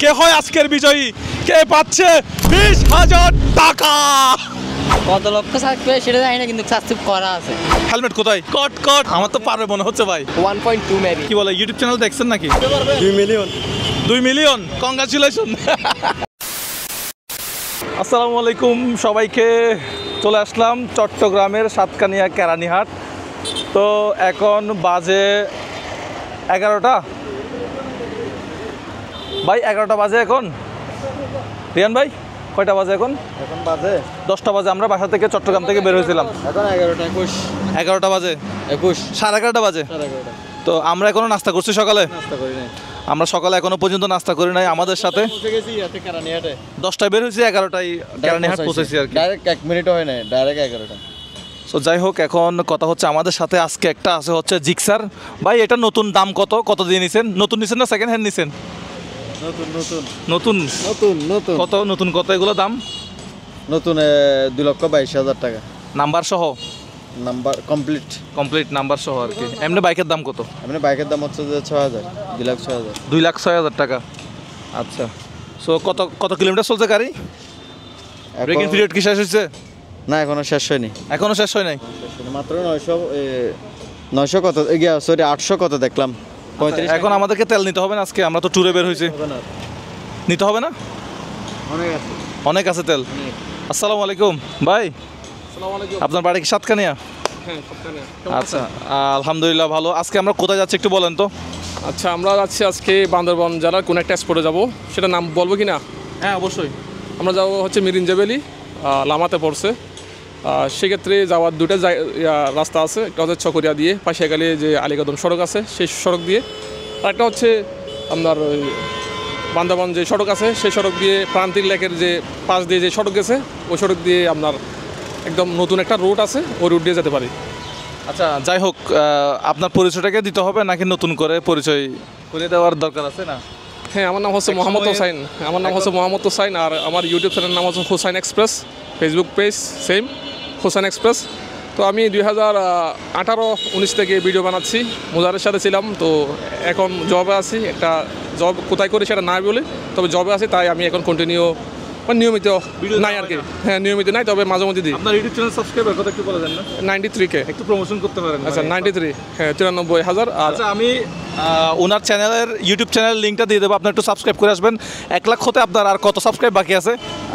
কে হয় আজকের বিজয়ী, কে পাচ্ছে 20,000 টাকা। কত লক্ষ থাকবে সেটা জানি না, কিন্তু সাবস্ক্রাইব করা আছে। হেলমেট কোথায়? কট কট, আমার তো পারবে মনে হচ্ছে ভাই। 1.2 মেবি। কি বলে, ইউটিউব চ্যানেল দেখছেন নাকি? 2 মিলিয়ন। 2 million, congratulation. আসসালামু আলাইকুম সবাইকে, চলে আসলাম চট্টগ্রামের সাতকানিয়া কেরানীহাট। তো এখন বাজে 11টা ভাই, 11টা বাজে এখন। রিয়ান ভাই কয়টা বাজে এখন? এখন বাজে 10টা বাজে। আমরা বাসা থেকে চট্টগ্রাম থেকে বের হয়েছিলাম। এখন 11টা 21 11টা বাজে 21 সাড়ে 11টা বাজে। তো আমরা এখনো নাস্তা করছি সকালে। নাস্তা করি নাই আমরা সকালে এখনো পর্যন্ত নাস্তা করি নাই। আমাদের সাথে পৌঁছে গেছি ইয়াতে কেরানীহাটে। 10টায় বের হয়েছি, 11টায় কেরানীহাট পৌঁছেছি আর কি। ডাইরেক্ট 1 মিনিট হয় না, ডাইরেক্ট 11টা। তো যাই হোক, এখন কথা হচ্ছে আমাদের সাথে আজকে একটা আছে হচ্ছে জিক্সার ভাই। এটা নতুন, দাম কত? কত দিয়ে নিছেন? নতুন নিছেন না সেকেন্ড হ্যান্ড নিছেন? নতুন নতুন নতুন নতুন নতুন কত? নতুন কত এগুলো দাম? নতুন 2,22,000 টাকা। নাম্বার সহ? নাম্বার কমপ্লিট কমপ্লিট নাম্বার সহ আর কি। এমনি বাইকের দাম কত? এমনি বাইকের দাম হচ্ছে যে 6,000, 2,06,000। 2,06,000 টাকা। আচ্ছা, সো কত কত কিলোমিটার চলছে গাড়ি? ব্রেকিং পিরিয়ড কি শেষ হয়েছে? না, এখনো শেষ হয়নি। এখনো শেষ হয় নাই? মাত্র 900 কত, সরি 800 কত দেখলাম। 35 এখন আমাদেরকে তেল নিতে হবে না আজকে? আমরা তো ট্যুরে বের হয়েছি। নিতে হবে না? অনেক আছে, অনেক আছে তেল। আসসালামু আলাইকুম ভাই, আপনার বাড়ি কি সাতকানিয়া? আচ্ছা, আলহামদুলিল্লাহ ভালো। আজকে আমরা কোথায় যাচ্ছি একটু বলেন তো। আচ্ছা, আমরা যাচ্ছি আজকে বান্দরবান জেলার কোন একটা স্পটে যাব, সেটা নাম বলবো কি না? হ্যাঁ অবশ্যই। আমরা যাবো হচ্ছে মিরিঞ্জাবেলি, লামাতে পড়ছে। সেক্ষেত্রে যাওয়ার দুটো রাস্তা আছে। একটা হচ্ছে চকরিয়া দিয়ে পাশে গেলে যে আলীকদম সড়ক আছে সেই সড়ক দিয়ে, আর একটা হচ্ছে আপনার ওই বান্দরবান যে সড়ক আছে সেই সড়ক দিয়ে প্রান্তিক লেকের যে পাশ দিয়ে যে সড়ক গেছে ওই সড়ক দিয়ে আপনার একদম নতুন একটা রুট আছে, ওই রুট দিয়ে যেতে পারি। আচ্ছা, যাই হোক, আপনার পরিচয়টাকে দিতে হবে নাকি নতুন করে পরিচয় করে দেওয়ার দরকার আছে না? হ্যাঁ, আমার নাম হচ্ছে মোহাম্মদ হোসাইন। আমার নাম হচ্ছে মোহাম্মদ হোসাইন, আর আমার ইউটিউব চ্যানেলের নাম হচ্ছে Hossain express. Facebook page same, Hossain express. তো আমি 2018-19 থেকে ভিডিও বানাচ্ছি, মুজারের সাথে ছিলাম। তো এখন জবে আছি। একটা জব কোথায় করি সেটা নাই বলে, তবে জবে আছি, তাই আমি এখন কন্টিনিউ নিয়মিত নাই আর কি। হ্যাঁ, নিয়মিত নাই, তবে মাঝে মধ্যে দিই। আপনার ইউটিউব চ্যানেল সাবস্ক্রাইবার কত একটু বলে দেন না? 93K। একটু প্রমোশন করতে পারেন? আচ্ছা, 93, হ্যাঁ 93,000। আচ্ছা, আমি ওনার চ্যানেলের ইউটিউব চ্যানেলের লিঙ্কটা দিয়ে দেবো, আপনি একটু সাবস্ক্রাইব করে আসবেন। 1 লাখ হতে আপনার আর কত সাবস্ক্রাইব বাকি আছে?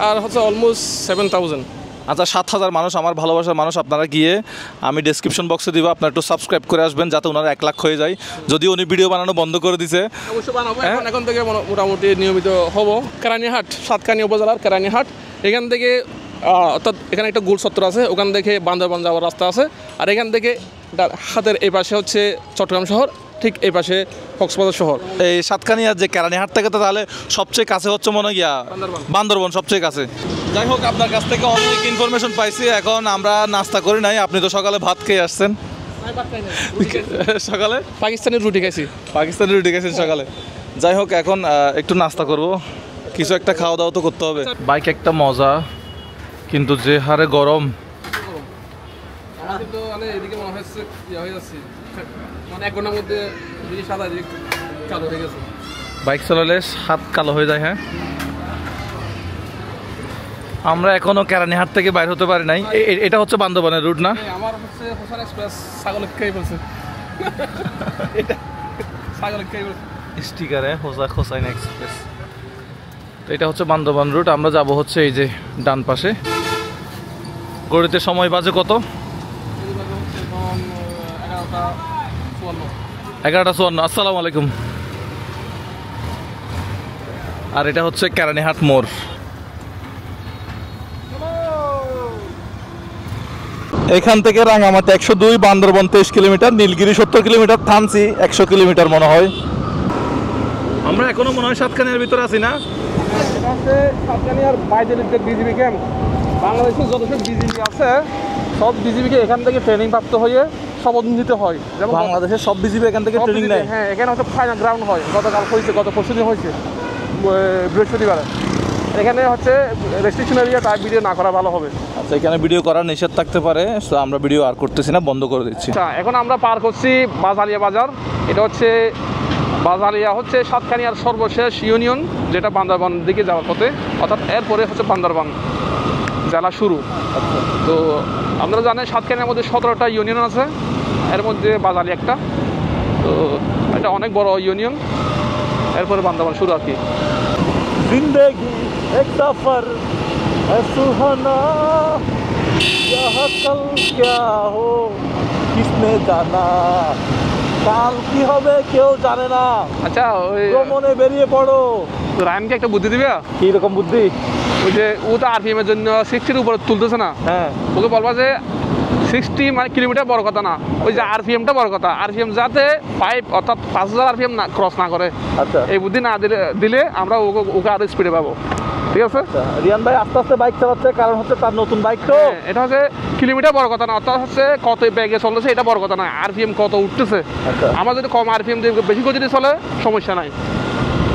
আর হচ্ছে অলমোস্ট 7,000। আচ্ছা, 7,000 মানুষ, আমার ভালোবাসার মানুষ। আপনারা গিয়ে, আমি ডেসক্রিপশন বক্সে দিব, আপনারা একটু সাবস্ক্রাইব করে আসবেন যাতে ওনার 1 লাখ হয়ে যায়। যদিও উনি ভিডিও বানানো বন্ধ করে দিছে। অবশ্যই বানাবো, এখন থেকে মোটামুটি নিয়মিত হব। কেরানীহাট, সাতকানিয়া উপজেলার কেরানীহাট, এখান থেকে অর্থাৎ এখানে একটা গোল চত্বর আছে, ওখান থেকে বান্দরবান যাওয়ার রাস্তা আছে। আর এখান থেকে হাতের এই পাশে হচ্ছে চট্টগ্রাম শহর, ঠিক এই পাশে কক্সবাজার শহর। এই সাতকানিয়ার যে কেরানীহাট থেকে তো তাহলে সবচেয়ে কাছে হচ্ছে মনে গিয়া বান্দরবান সবচেয়ে কাছে। যাই হোক, আপনার কাছ থেকে অনেক ইনফরমেশন পাইছি। এখন আমরা নাস্তা করি নাই, আপনি তো সকালে ভাত খেয়ে আসছেন। সকালে পাকিস্তানি রুটি খাইছি। পাকিস্তানি রুটি খেয়েছেন সকালে। যাই হোক, এখন একটু নাস্তা করব, কিছু একটা খাওয়া দাওয়া তো করতে হবে। বাইক একটা মজা, কিন্তু যে হারে গরম। এদিকে মনে হচ্ছে হয়ে যাচ্ছে, মানে 1 ঘন্টার মধ্যে সাদা কালো হয়ে গেছে। বাইক চালালে হাত কালো হয়ে যায়। হ্যাঁ, আমরা এখনো কেরানীহাট থেকে বাইরে হতে পারি নাই। এটা হচ্ছে বান্দরবানের রুট না? আমার হচ্ছে হোসাইন এক্সপ্রেস। ছাগল খেয়ে ফেলছে এটা, ছাগল খেয়ে ফেলছে স্টিকারে হোসাইন এক্সপ্রেস। তো এটা হচ্ছে বান্দরবান রুট। আমরা যাব হচ্ছে এই যে ডান পাশে। গড়িতে সময় বাজে কত? 11:54। আসসালামু আলাইকুম। আর এটা হচ্ছে কেরানীহাট মোড়। এখান থেকে Rangamati 102, Bandarban 23 kilometre, Nilgiri 70 kilometre, Thanchi 100 kilometre মনে হয়। আমরা এখনো মনে হয় সাতকানিয়ার ভিতরে আছি না? এটা হচ্ছে সাতকানিয়ার বাইরের যে বিজিবি ক্যাম্প। বাংলাদেশের যত সব বিজিবি আছে সব বিজিবিকে এখান থেকে ট্রেনিং প্রাপ্ত হয়ে শপথ নিতে হয়। যেমন বাংলাদেশের সব বিজিবি এখান থেকে ট্রেনিং নেয়। হ্যাঁ, এখানে হচ্ছে ফাইনাল গ্রাউন্ড হয়। গতকাল হয়েছে, গত পরশুদিন হয়েছে, বৃহস্পতিবারে। এখানে হচ্ছে রেস্ট্রিকশন এরিয়া, তাই ভিডিও না করা ভালো হবে। আচ্ছা, এখানে ভিডিও করার নিষেধ থাকতে পারে, তো আমরা ভিডিও আর করতেছি না, বন্ধ করে দিচ্ছি। আচ্ছা, এখন আমরা পার করছি বাজারিয়া বাজার। এটা হচ্ছে বাজারিয়া হচ্ছে সাতকানিয়ার সর্বশেষ ইউনিয়ন, যেটা বান্দরবান দিকে যাওয়ার পথে, অর্থাৎ এরপরে হচ্ছে বান্দরবান জেলা শুরু। তো আপনারা জানেন সাতকানিয়ার মধ্যে 17টা ইউনিয়ন আছে, এর মধ্যে বাজারি একটা। তো এটা অনেক বড় ইউনিয়ন, এরপরে বান্দরবান শুরু আর কি। जिंदगी एक सफर है सुहाना, यहाँ कल क्या हो किसने जाना, কাল কি হবে কেউ জানে না। আচ্ছা, ওই ভ্রমণে বেরিয়ে পড়ো। রায়নকে একটা বুদ্ধি দিবে। কি রকম বুদ্ধি? ওই যে ও তো RPM এর জন্য 60-র উপরে তুলতেছে না, হ্যাঁ, ওকে বলবা যে 60 মানে কিলোমিটার বড় কথা না, ওই যে RPMটা বড় কথা। RPM যাতে 5 অর্থাৎ 5000 RPM না ক্রস না করে, আচ্ছা এই বুদ্ধি না দিলে আমরা ওকে আরো স্পিডে পাবো। ঠিক আছে, রিয়ান ভাই আস্তে আস্তে বাইক চালাচ্ছে, কারণ হচ্ছে তার নতুন বাইক তো। হ্যাঁ, এটা হচ্ছে কিলোমিটার বড় কথা না, অর্থাৎ হচ্ছে কত বেগে চলতেছে এটা বড় কথা না, RPM কত উঠতেছে। আচ্ছা। আমার যদি কম RPM দিয়ে বেশি গতিতে চলে সমস্যা নাই।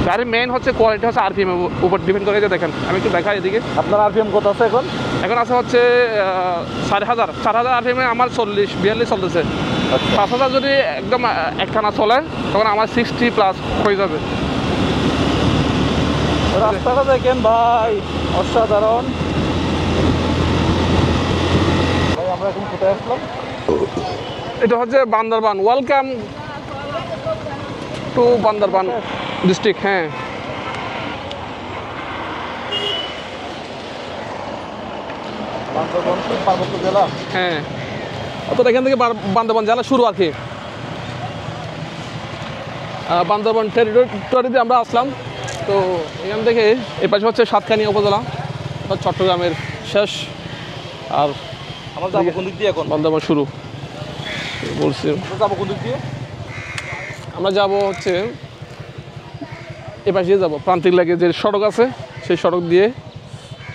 গাড়ির মেইন হচ্ছে কোয়ালিটি, হচ্ছে RPM এর উপর ডিপেন্ড করে। যে দেখেন আমি একটু দেখাই এদিকে, আপনার আরপিএম কত আছে এখন? এখন আছে হচ্ছে 4000 RPM এ আমার 40-42 চলতেছে। আচ্ছা। 5000 যদি একদম একখানা চলে তখন আমার 60+ হয়ে যাবে। রাস্তাটা দেখেন ভাই, অসাধারণ। ভাই আমরা এখন কোথায় আসলাম? এটা হচ্ছে Bandarban. Welcome to Bandarban district. হ্যাঁ, বান্দরবান পার্বত্য জেলা। হ্যাঁ, অর্থাৎ এখান থেকে বান্দরবান জেলা শুরু আর কি। বান্দরবান টেরিটরিতে আমরা আসলাম। তো এখান থেকে এই পাশে হচ্ছে সাতকানিয়া উপজেলা, অর্থাৎ চট্টগ্রামের শেষ। আর আমরা যাবো কোন দিক দিয়ে এখন? বান্দরবান শুরু বলছি। আমরা যাবো কোন দিক দিয়ে? আমরা যাব হচ্ছে এ পাশে দিয়ে যাবো, প্রান্তিক লেগে যে সড়ক আছে সেই সড়ক দিয়ে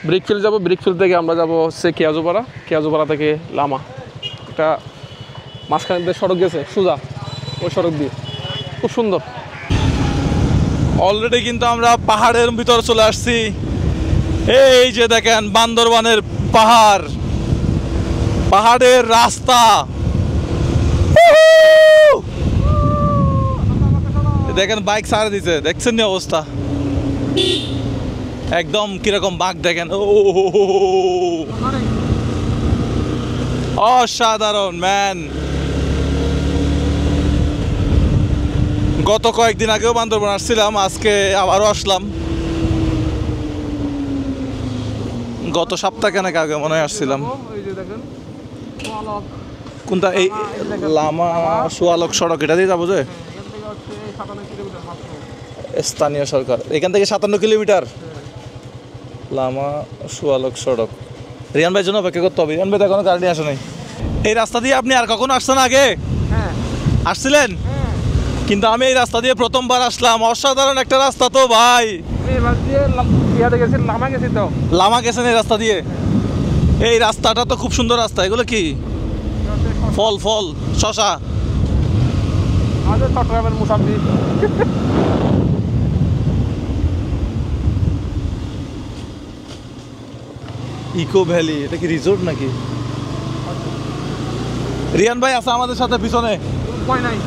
ব্রিকফিল্ড যাব। ব্রিকফিল্ড থেকে আমরা যাব হচ্ছে কেয়াজুপাড়া, কেয়াজুপাড়া থেকে লামা। একটা মাঝখানে দিয়ে সড়ক গেছে সোজা, ওই সড়ক দিয়ে খুব সুন্দর। অলরেডি কিন্তু আমরা পাহাড়ের ভিতর চলে আসছি। এই যে দেখেন বান্দরবানের পাহাড়, পাহাড়ের রাস্তা। দেখেন বাইক ছাড়ে দিছে, দেখছেন নি অবস্থা? একদম কিরকম বাঘ দেখেন, ও অসাধারণ ম্যান। গত কয়েকদিন আগেও বান্দরবান আসছিলাম, আজকে আবারও আসলাম। গত সপ্তাহখানেক আগে মনে হয় আসছিলাম। কোনটা? এই লামা সোয়ালক সড়ক, এটা দিয়ে যাবো যে স্থানীয় সরকার। এখান থেকে 57 কিলোমিটার লামা সোয়ালক সড়ক। রিয়ান ভাইয়ের জন্য অপেক্ষা করতে হবে। রিয়ান ভাই তো এখনো গাড়ি নিয়ে আসে নাই। এই রাস্তা দিয়ে আপনি আর কখনো আসছেন আগে? হ্যাঁ, আসছিলেন? কিন্তু আমি এই রাস্তা দিয়ে প্রথমবার আসলাম। অসাধারণ একটা রাস্তা তো ভাই। গেছি লামা গেছি তো। লামা গেছেন এই রাস্তা দিয়ে? এই রাস্তাটা তো খুব সুন্দর রাস্তা। এগুলো কি ফল? ফল শশা? আমাদের চট্টগ্রামের মুসাফি। ইকো ভ্যালি, এটা কি রিসোর্ট নাকি? রিয়ান ভাই আছে আমাদের সাথে পিছনে। ভয় নাই,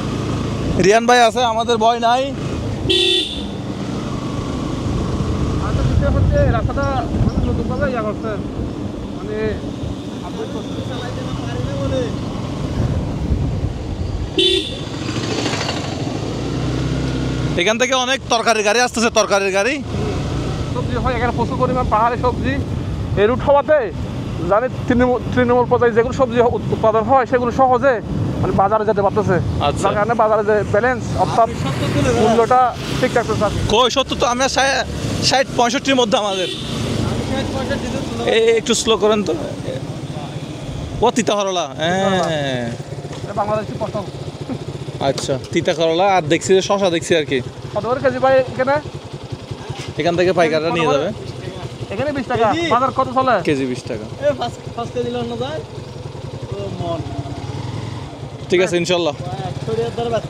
রিয়ান ভাই আছে আমাদের, ভয় নাই। রাস্তাটা নতুনভাবে ইয়া করছে, মানে এখান থেকে অনেক তরকারির গাড়ি আসতেছে, তরকারির গাড়ি। সবজি হয় এখানে প্রচুর পরিমাণ, পাহাড়ে সবজি। এই রুট হওয়াতে জানি তৃণমূল পর্যায়ে যেগুলো সবজি উৎপাদন হয় সেগুলো সহজে মানে বাজারে যেতে পারতেছে। আচ্ছা। যার কারণে বাজারে যে ব্যালেন্স অর্থাৎ মূল্যটা ঠিক থাকতেছে। কই 70 তো, আমরা 60-65-র মধ্যে আমাদের। এই একটু স্লো করেন তো। ও তিতা করলা, হ্যাঁ বাংলাদেশি পটল। আচ্ছা, তিতা করলা। আর দেখছি যে শশা দেখছি আর কি। কত করে কেজি ভাই এখানে? এখান থেকে পাইকাররা নিয়ে যাবে। এখানে 20 টাকা, বাজার কত চলে? কেজি 20 টাকা। ঠিক আছে ইনশাল্লাহ।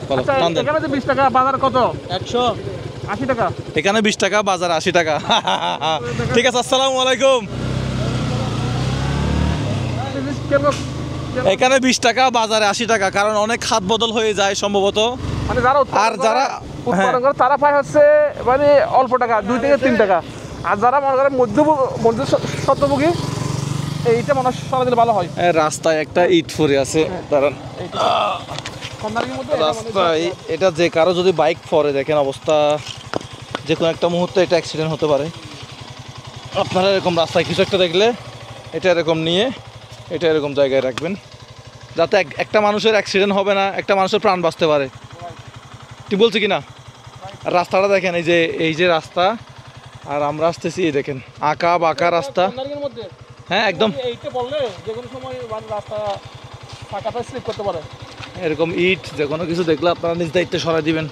ভালো, আচ্ছা, টান দেন। এখানে যে 20 টাকা, বাজার কত? 180 টাকা। এখানে 20 টাকা, বাজার 80 টাকা। ঠিক আছে, আসসালামু আলাইকুম। এখানে 20 টাকা, বাজারে 80 টাকা, কারণ অনেক হাত বদল হয়ে যায় সম্ভবত। মানে যারা আর যারা উৎপাদন করে তারা পায় হচ্ছে মানে অল্প টাকা 2 থেকে 3 টাকা, আর যারা মনে করে মধ্য স্বত্বভোগী এইটা মনে হয় সরা দিলে ভালো হয়। রাস্তায় একটা ইট পড়ে আছে, দাঁড়ান। কর্নারের মধ্যে রাস্তায় এটা যে কারো যদি বাইক পরে দেখেন অবস্থা, যে কোনো একটা মুহূর্তে এটা অ্যাক্সিডেন্ট হতে পারে। আপনারা এরকম রাস্তায় কিছু একটা দেখলে এটা এরকম নিয়ে এটা এরকম জায়গায় রাখবেন, যাতে একটা মানুষের অ্যাক্সিডেন্ট হবে না, একটা মানুষের প্রাণ বাঁচতে পারে। ঠিক বলছি কি না? রাস্তাটা দেখেন, এই যে রাস্তা, আর আমরা আসতেছি, এই দেখেন আঁকা বাঁকা রাস্তা। কর্নারের মধ্যে হ্যাঁ একদম এইটা বললে যে কোনো সময় রাস্তা পাকাটা স্লিপ করতে পারে। এরকম ইট যে কোনো কিছু দেখলে আপনারা নিজ দায়িত্বে সরাই দিবেন।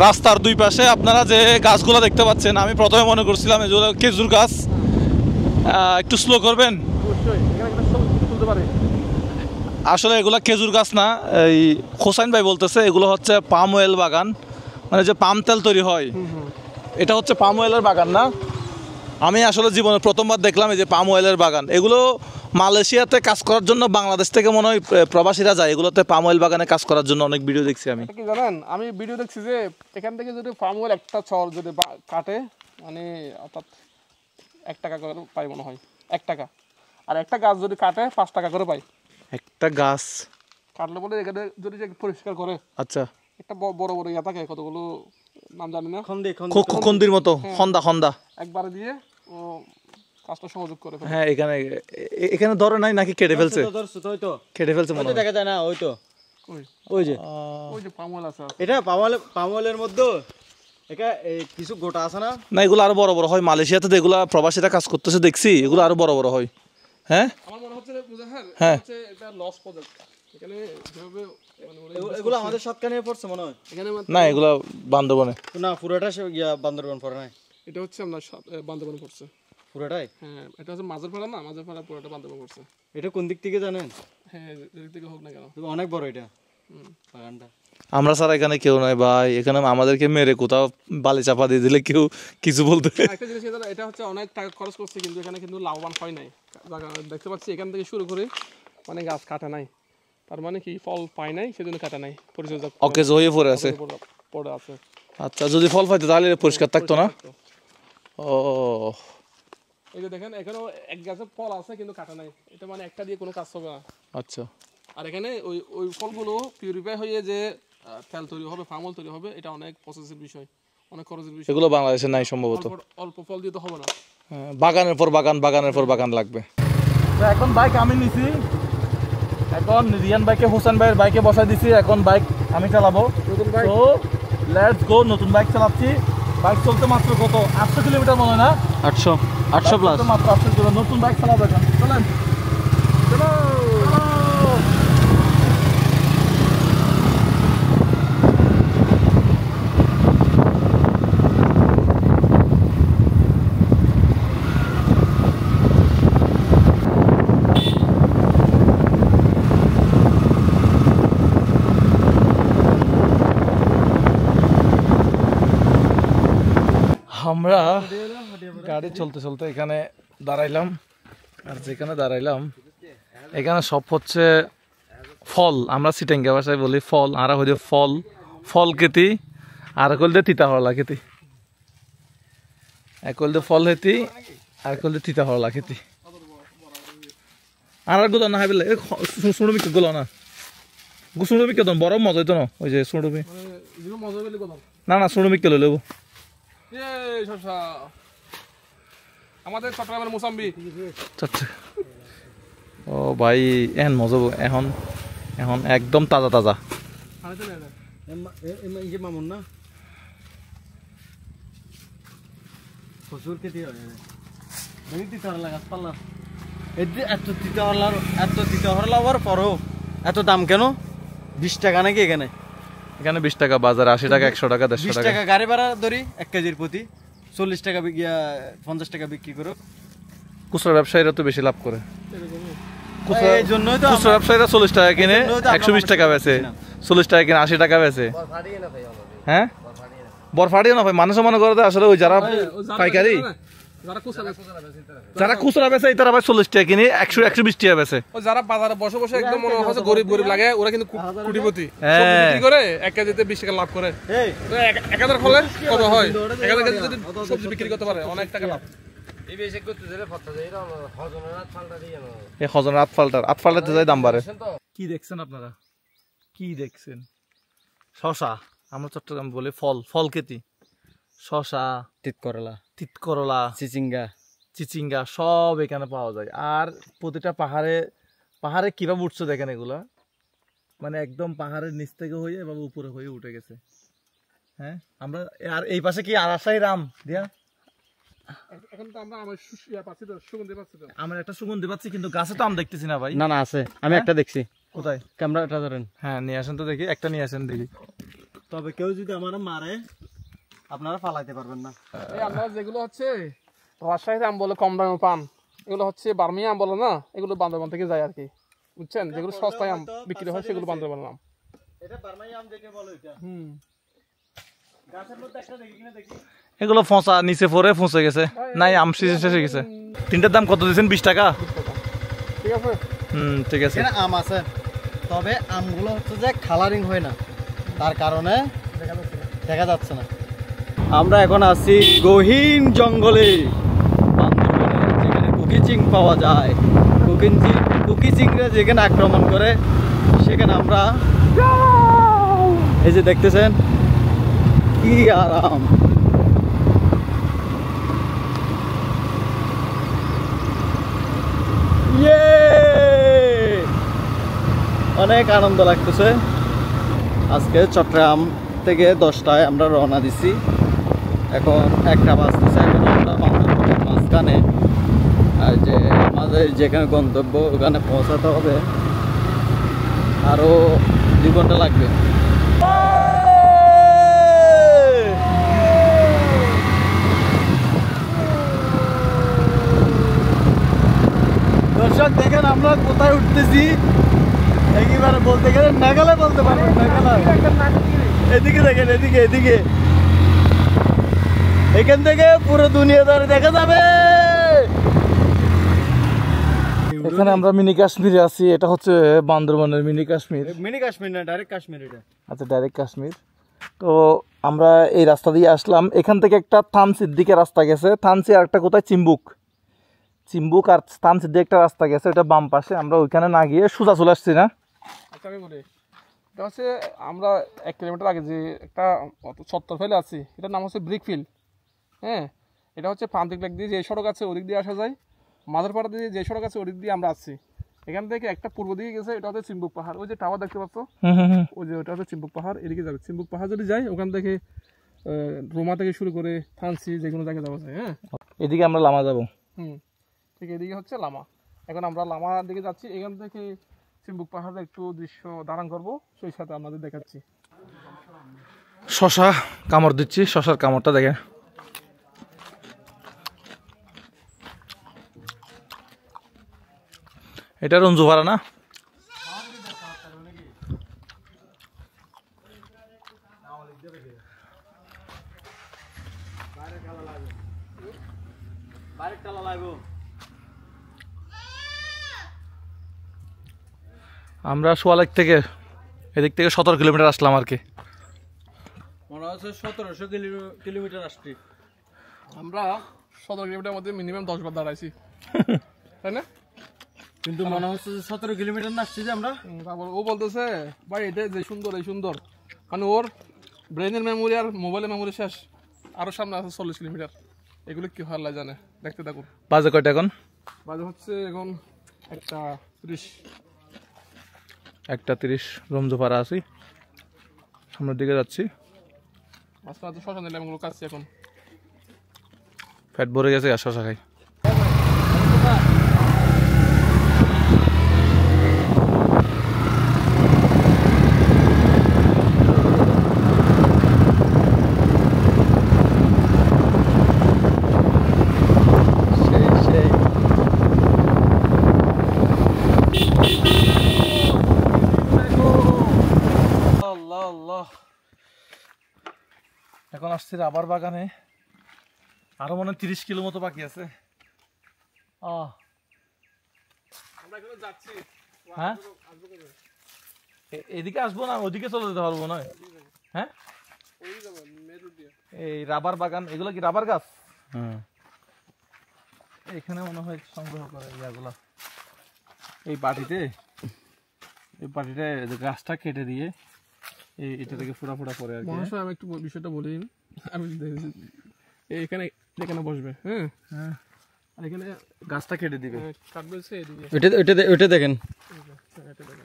রাস্তার দুই পাশে আপনারা যে গাছগুলো দেখতে পাচ্ছেন, আমি প্রথমে মনে করছিলাম এগুলো খেজুর গাছ। একটু স্লো করবেন। অবশ্যই এখানে তুলতে পারে। আসলে এগুলো খেজুর গাছ না, এই হোসাইন ভাই বলতেছে এগুলো হচ্ছে পাম অয়েল বাগান, মানে যে পাম তেল তৈরি হয়, এটা হচ্ছে পাম অয়েলের বাগান না? আমি আসলে জীবনে প্রথমবার দেখলাম এই যে পাম অয়েলের বাগান। এগুলো মালয়েশিয়াতে কাজ করার জন্য বাংলাদেশ থেকে মনে হয় প্রবাসীরা যায় এগুলোতে পাম অয়েল বাগানে কাজ করার জন্য, অনেক ভিডিও দেখছি আমি। কি জানেন, আমি ভিডিও দেখছি যে এখান থেকে যদি পাম অয়েল একটা চর যদি কাটে, মানে অর্থাৎ 1 টাকা করে পাই মনে হয়, 1 টাকা। আর একটা গাছ যদি কাটে 5 টাকা করে পাই। একটা গাছ কাটলে বলে এখানে যদি পরিষ্কার করে, আচ্ছা, একটা বড় বড় ইয়া থাকে, কতগুলো নাম জানি না, খন্দির মতো, খন্দা একবারে দিয়ে ও কাজটা সহযোগ করে ফেলে। হ্যাঁ, এখানে ধরে নাই নাকি কেটে ফেলছে? কেটে ফেলছে মনে হয়। দেখা যায় না, ওই তো ওই যে পাম অয়েল আছে। এটা পাম অয়েলের মধ্যে এটা কিছু গোটা আছে না? না, এগুলো আরো বড় বড় হয় মালয়েশিয়াতে, যেগুলো প্রবাসীরা কাজ করতেছে দেখছি, এগুলো আরো বড় বড় হয়। হ্যাঁ আমার মনে হচ্ছে মুজাহির, হ্যাঁ, হচ্ছে এটা লস প্রজেক্ট। এখানে যেভাবে মানে এগুলো আমাদের সবখানে পড়ছে মনে হয়। এখানে না, এগুলো বান্দরবনে না, পুরোটা বান্দরবান পড়ে নাই। এটা হচ্ছে আমরা বান্দরবান পড়ছে পুরোটাই? হ্যাঁ, এটা হচ্ছে মাঝেরপাড়া না, মাঝেরপাড়া পুরোটা বান্দরবান পড়ছে। এটা কোন দিক থেকে জানেন? হ্যাঁ, যেদিক থেকে হোক না কেন, অনেক বড় এটা বাগানটা। আমরা ছাড়া এখানে কেউ নাই ভাই, এখানে আমাদেরকে মেরে কোথাও বালি চাপা দিয়ে দিলে কেউ কিছু বলতে। একটা জিনিস এটা হচ্ছে অনেক টাকা খরচ করছে, কিন্তু এখানে কিন্তু লাভবান হয় নাই। দেখতে পাচ্ছি এখান থেকে শুরু করে মানে গাছ কাটা নাই, তার মানে কি ফল পায় নাই, সেজন্য কাটা নাই, পরিচর্যা অকেজ হয়ে পড়ে আছে। পড়ে আছে। আচ্ছা, যদি ফল পাইতো তাহলে পরিষ্কার থাকতো না? ও, এই যে দেখেন এখানেও এক গাছে ফল আছে কিন্তু কাটা নাই, এটা মানে একটা দিয়ে কোনো কাজ হবে না। আচ্ছা। আর এখানে ওই ফলগুলো পিউরিফাই হয়ে যে তেল তৈরি হবে, পাম অয়েল তৈরি হবে, এটা অনেক প্রসেসের বিষয়, অনেক খরচের বিষয়। এগুলো বাংলাদেশে নাই সম্ভবত। অল্প ফল দিয়ে তো হবে না। বাগানের পর বাগান, বাগানের পর বাগান লাগবে। এখন বাইক আমি নিছি, এখন রিয়ান বাইকে হোসেন ভাইয়ের বাইকে বসাই দিছি, এখন বাইক আমি চালাবো। নতুন বাইক, তো লেটস গো। নতুন বাইক চালাচ্ছি, বাইক চলতে মাত্র কত 800 কিলোমিটার মনে হয় না? 800 প্লাস মাত্র 800 কিলোমিটার। নতুন বাইক চালাবো এখন, চলেন চলো। আমরা গাড়ি চলতে চলতে এখানে দাঁড়াইলাম, আর যেখানে দাঁড়াইলাম এখানে সব হচ্ছে ফল। আমরা সিটেঙ্গা ভাষায় বলি ফল, আর হচ্ছে ফল খেতি, আর কলতে তিতা হরলা খেতি। এক কলতে ফল খেতি, আর কলতে তিতা হরলা খেতি। আর গুলো না হাইলে সুড়মি গুলো না, সুড়মি কেতন বড় মজা হইতো না, ওই যে সুড়মি না না সুড়মি কেলো লেবু। আমাদের চট্টগ্রামের মোসাম্বি। ও ভাই, এখন মজা, এখন এখন একদম তাজা তাজা। মামুন না প্রচুর খেতে হয়, গাছপালা এত তিতা হরলার পরও এত দাম কেন? 20 টাকা নাকি এখানে? এখানে 20 টাকা, বাজারে 80 টাকা, 100 টাকা, 150 20 টাকা। টাকা গাড়ি ভাড়া ধরি 1 কেজির প্রতি, 40 টাকা 50 টাকা বিক্রি করো। খুচরা ব্যবসায়ীরা তো বেশি লাভ করে। এই জন্যই তো খুচরা ব্যবসায়ীরা 40 টাকা কিনে 120 টাকা বেচে, 40 টাকা কিনে 80 টাকা বেচে। হ্যাঁ, বরফাড়িও না ভাই, মানুষ মনে করে আসলে ওই যারা পাইকারি যারা খুচরা বেচে তারা আবার 40 টাকা কিনে 120 টাকা বেচে। যারা বাজারে বসে বসে একদম মনে হচ্ছে গরিব গরিব লাগে, ওরা কিন্তু কোটিপতি। সবজি বিক্রি করে 1 কেজিতে 20 টাকা লাভ করে। তো 1000 ফলে কত হয়? 1000 কেজি যদি সবজি বিক্রি করতে পারে অনেক টাকা লাভ। এই হজনের আতফাল্টাতে যায় দাম বাড়ে। কি দেখছেন আপনারা? কি দেখছেন? শশা, আমরা চট্টগ্রাম বলে ফল খেতি। শশা, তিতকরলা, চিচিঙ্গা সব এখানে পাওয়া যায়। আর প্রতিটা পাহাড়ে কিভাবে উঠছে দেখেন এগুলা, মানে একদম পাহাড়ের নিচ থেকে হয়ে এভাবে উপরে হয়ে উঠে গেছে। হ্যাঁ, আমরা আর এই পাশে কি আরাসাই রাম দিয়া এখন তো আমরা আমার পাচ্ছি তো, সুগন্ধি পাচ্ছি তো। আমরা একটা সুগন্ধি পাচ্ছি, কিন্তু গাছে তো আম দেখতেছি না ভাই। না আছে, আমি একটা দেখছি। কোথায়? ক্যামেরাটা ধরেন। হ্যাঁ, নিয়ে আসেন তো দেখি, একটা নিয়ে আসেন দেখি। তবে কেউ যদি আমার মারে আপনারা ফালাইতে পারবেন না। এই আমরা যেগুলো হচ্ছে রাজশাহীতে আম বলে কম দামে পান, এগুলো হচ্ছে বার্মিয়া আম বলে না, এগুলো বান্দরবান থেকে যায় আর কি, বুঝছেন? যেগুলো সস্তায় আম বিক্রি হয় সেগুলো বান্দরবান আম। এটা বার্মিয়া আম দেখে বলে এটা। গাছের মধ্যে একটা দেখি কিনা দেখি। এগুলো ফসা নিচে পড়ে ফসে গেছে, নাই আম সিজন শেষ হয়ে গেছে। তিনটার দাম কত দিয়েছেন? 20 টাকা। ঠিক আছে, ঠিক আছে। এখানে আম আছে, তবে আমগুলো হচ্ছে যে কালারিং হয় না, তার কারণে দেখা যাচ্ছে না। আমরা এখন আছি গহীন জঙ্গলে, বান্দরবানে, যেখানে কুকিচিং পাওয়া যায়। কুকিচিংরা যেখানে আক্রমণ করে সেখানে আমরা এই যে দেখতেছেন কি আরাম। অনেক আনন্দ লাগতেছে। আজকে চট্টগ্রাম থেকে 10টায় আমরা রওনা দিছি, এখন 1টা বাজতেছে। এখন আমরা বান্দরবানের মাঝখানে, আর যে আমাদের যেখানে গন্তব্য ওখানে পৌঁছাতে হবে, আরো 2 ঘন্টা লাগবে। দর্শক দেখেন আমরা কোথায় উঠতেছি, একেবারে বলতে গেলে নাগালে বলতে পারবেন। এদিকে দেখেন, এদিকে এখান থেকে পুরো দুনিয়াদারি দেখা যাবে। এখানে আমরা মিনি কাশ্মীরে আছি। এটা হচ্ছে বান্দরবানের মিনি কাশ্মীর। মিনি কাশ্মীর না, ডাইরেক্ট কাশ্মীর এটা। আচ্ছা, ডাইরেক্ট কাশ্মীর। তো আমরা এই রাস্তা দিয়ে আসলাম। এখান থেকে একটা থানচির দিকে রাস্তা গেছে, থানচি, আর একটা কোথায় চিম্বুক আর থানচির দিকে একটা রাস্তা গেছে, এটা বাম পাশে। আমরা ওইখানে না গিয়ে সোজা চলে আসছি না। আচ্ছা আমি বলি, এটা হচ্ছে আমরা 1 কিলোমিটার আগে যে একটা চত্বর ফেলে আছি, এটার নাম হচ্ছে ব্রিকফিল্ড। হ্যাঁ, এটা হচ্ছে প্রান্তিক লেক দিয়ে যে সড়ক আছে ওদিক দিয়ে আসা যায়, মাদারপাড়া দিয়ে যে সড়ক আছে ওদিক দিয়ে আমরা আসছি। এখান থেকে একটা পূর্ব দিকে গেছে, এটা হচ্ছে চিম্বুক পাহাড়। ওই যে টাওয়ার দেখতে পাচ্ছ, ওই যে ওটা হচ্ছে চিম্বুক পাহাড়, এদিকে যাবে। চিম্বুক পাহাড় যদি যাই, ওখান থেকে রোমা থেকে শুরু করে থানচি যে কোনো জায়গায় যাওয়া যায়। হ্যাঁ, এদিকে আমরা লামা যাব। ঠিক এদিকে হচ্ছে লামা। এখন আমরা লামার দিকে যাচ্ছি। এখান থেকে চিম্বুক পাহাড়ে একটু দৃশ্য ধারণ করবো, সেই সাথে আপনাদের দেখাচ্ছি। শশা কামড় দিচ্ছি, শশার কামড়টা দেখে। এটা রঞ্জু ভাড়া না? আমরা সোয়ালেক থেকে এদিক থেকে 17 কিলোমিটার আসলাম আর কি। মনে হচ্ছে 1700 কিলোমিটার আসছি আমরা। 17 কিলোমিটার মধ্যে মিনিমাম 10 বার দাঁড়াইছি, তাই না? কিন্তু মনে হচ্ছে যে 17 কিলোমিটার না আসছি যে আমরা। তারপর ও বলতেছে ভাই এটা যে সুন্দর, এই সুন্দর, মানে ওর ব্রেনের মেমোরি আর মোবাইলের মেমোরি শেষ। আরো সামনে আছে 40 কিলোমিটার। এগুলো কি ভালো জানে, দেখতে থাকুন। বাজে কয়টা এখন? বাজে হচ্ছে এখন 1:30। 1:30 রমজুপাড়া আছি, সামনের দিকে যাচ্ছি। মাঝখানে তো শশা নিলাম, এগুলো কাটছি এখন। পেট ভরে গেছে আর শশা খাই। এখন আসছি রাবার বাগানে। আরো মনে হয় 30 কিলো মতো বাকি আছে। আমরা এখনো যাচ্ছি। হ্যাঁ এদিকে আসবো না, ওদিকে চলে যেতে পারবো না? হ্যাঁ এই রাবার বাগান, এগুলো কি রাবার গাছ? এখানে মনে হয় সংগ্রহ করে ইয়াগুলা। এই পাটিতে গাছটা কেটে দিয়ে এটা থেকে ফোড়া ফোড়া করে আর কি। মহাশয় আমি একটু বিষয়টা বলি। আমি এখানে এখানে বসবে, হ্যাঁ হ্যাঁ, আর এখানে গাছটা কেটে দিবে। কাটবে এদিকে। ওইটা দেখেন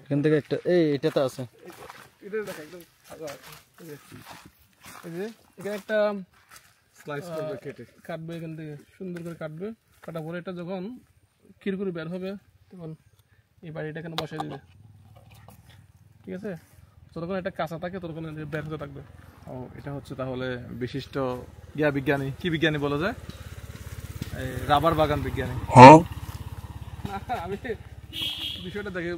এখান থেকে একটা এটা তো আছে। এটা দেখা একদম এই যে এখানে একটা স্লাইস করবে কেটে। কাটবে এখান থেকে, সুন্দর করে কাটবে। কাটা পরে এটা যখন কিরকুরি বের হবে তখন এই বাড়িটা এখানে বসাই দিবে, ঠিক আছে? যতক্ষণ এটা কাঁচা থাকে ততক্ষণ বের হতে থাকবে। ও এটা হচ্ছে তাহলে বিশিষ্ট বিজ্ঞানী, কি বিজ্ঞানী বলা যায়? এই রাবার বাগান বিজ্ঞানী। না, আমি বিষয়টা দেখে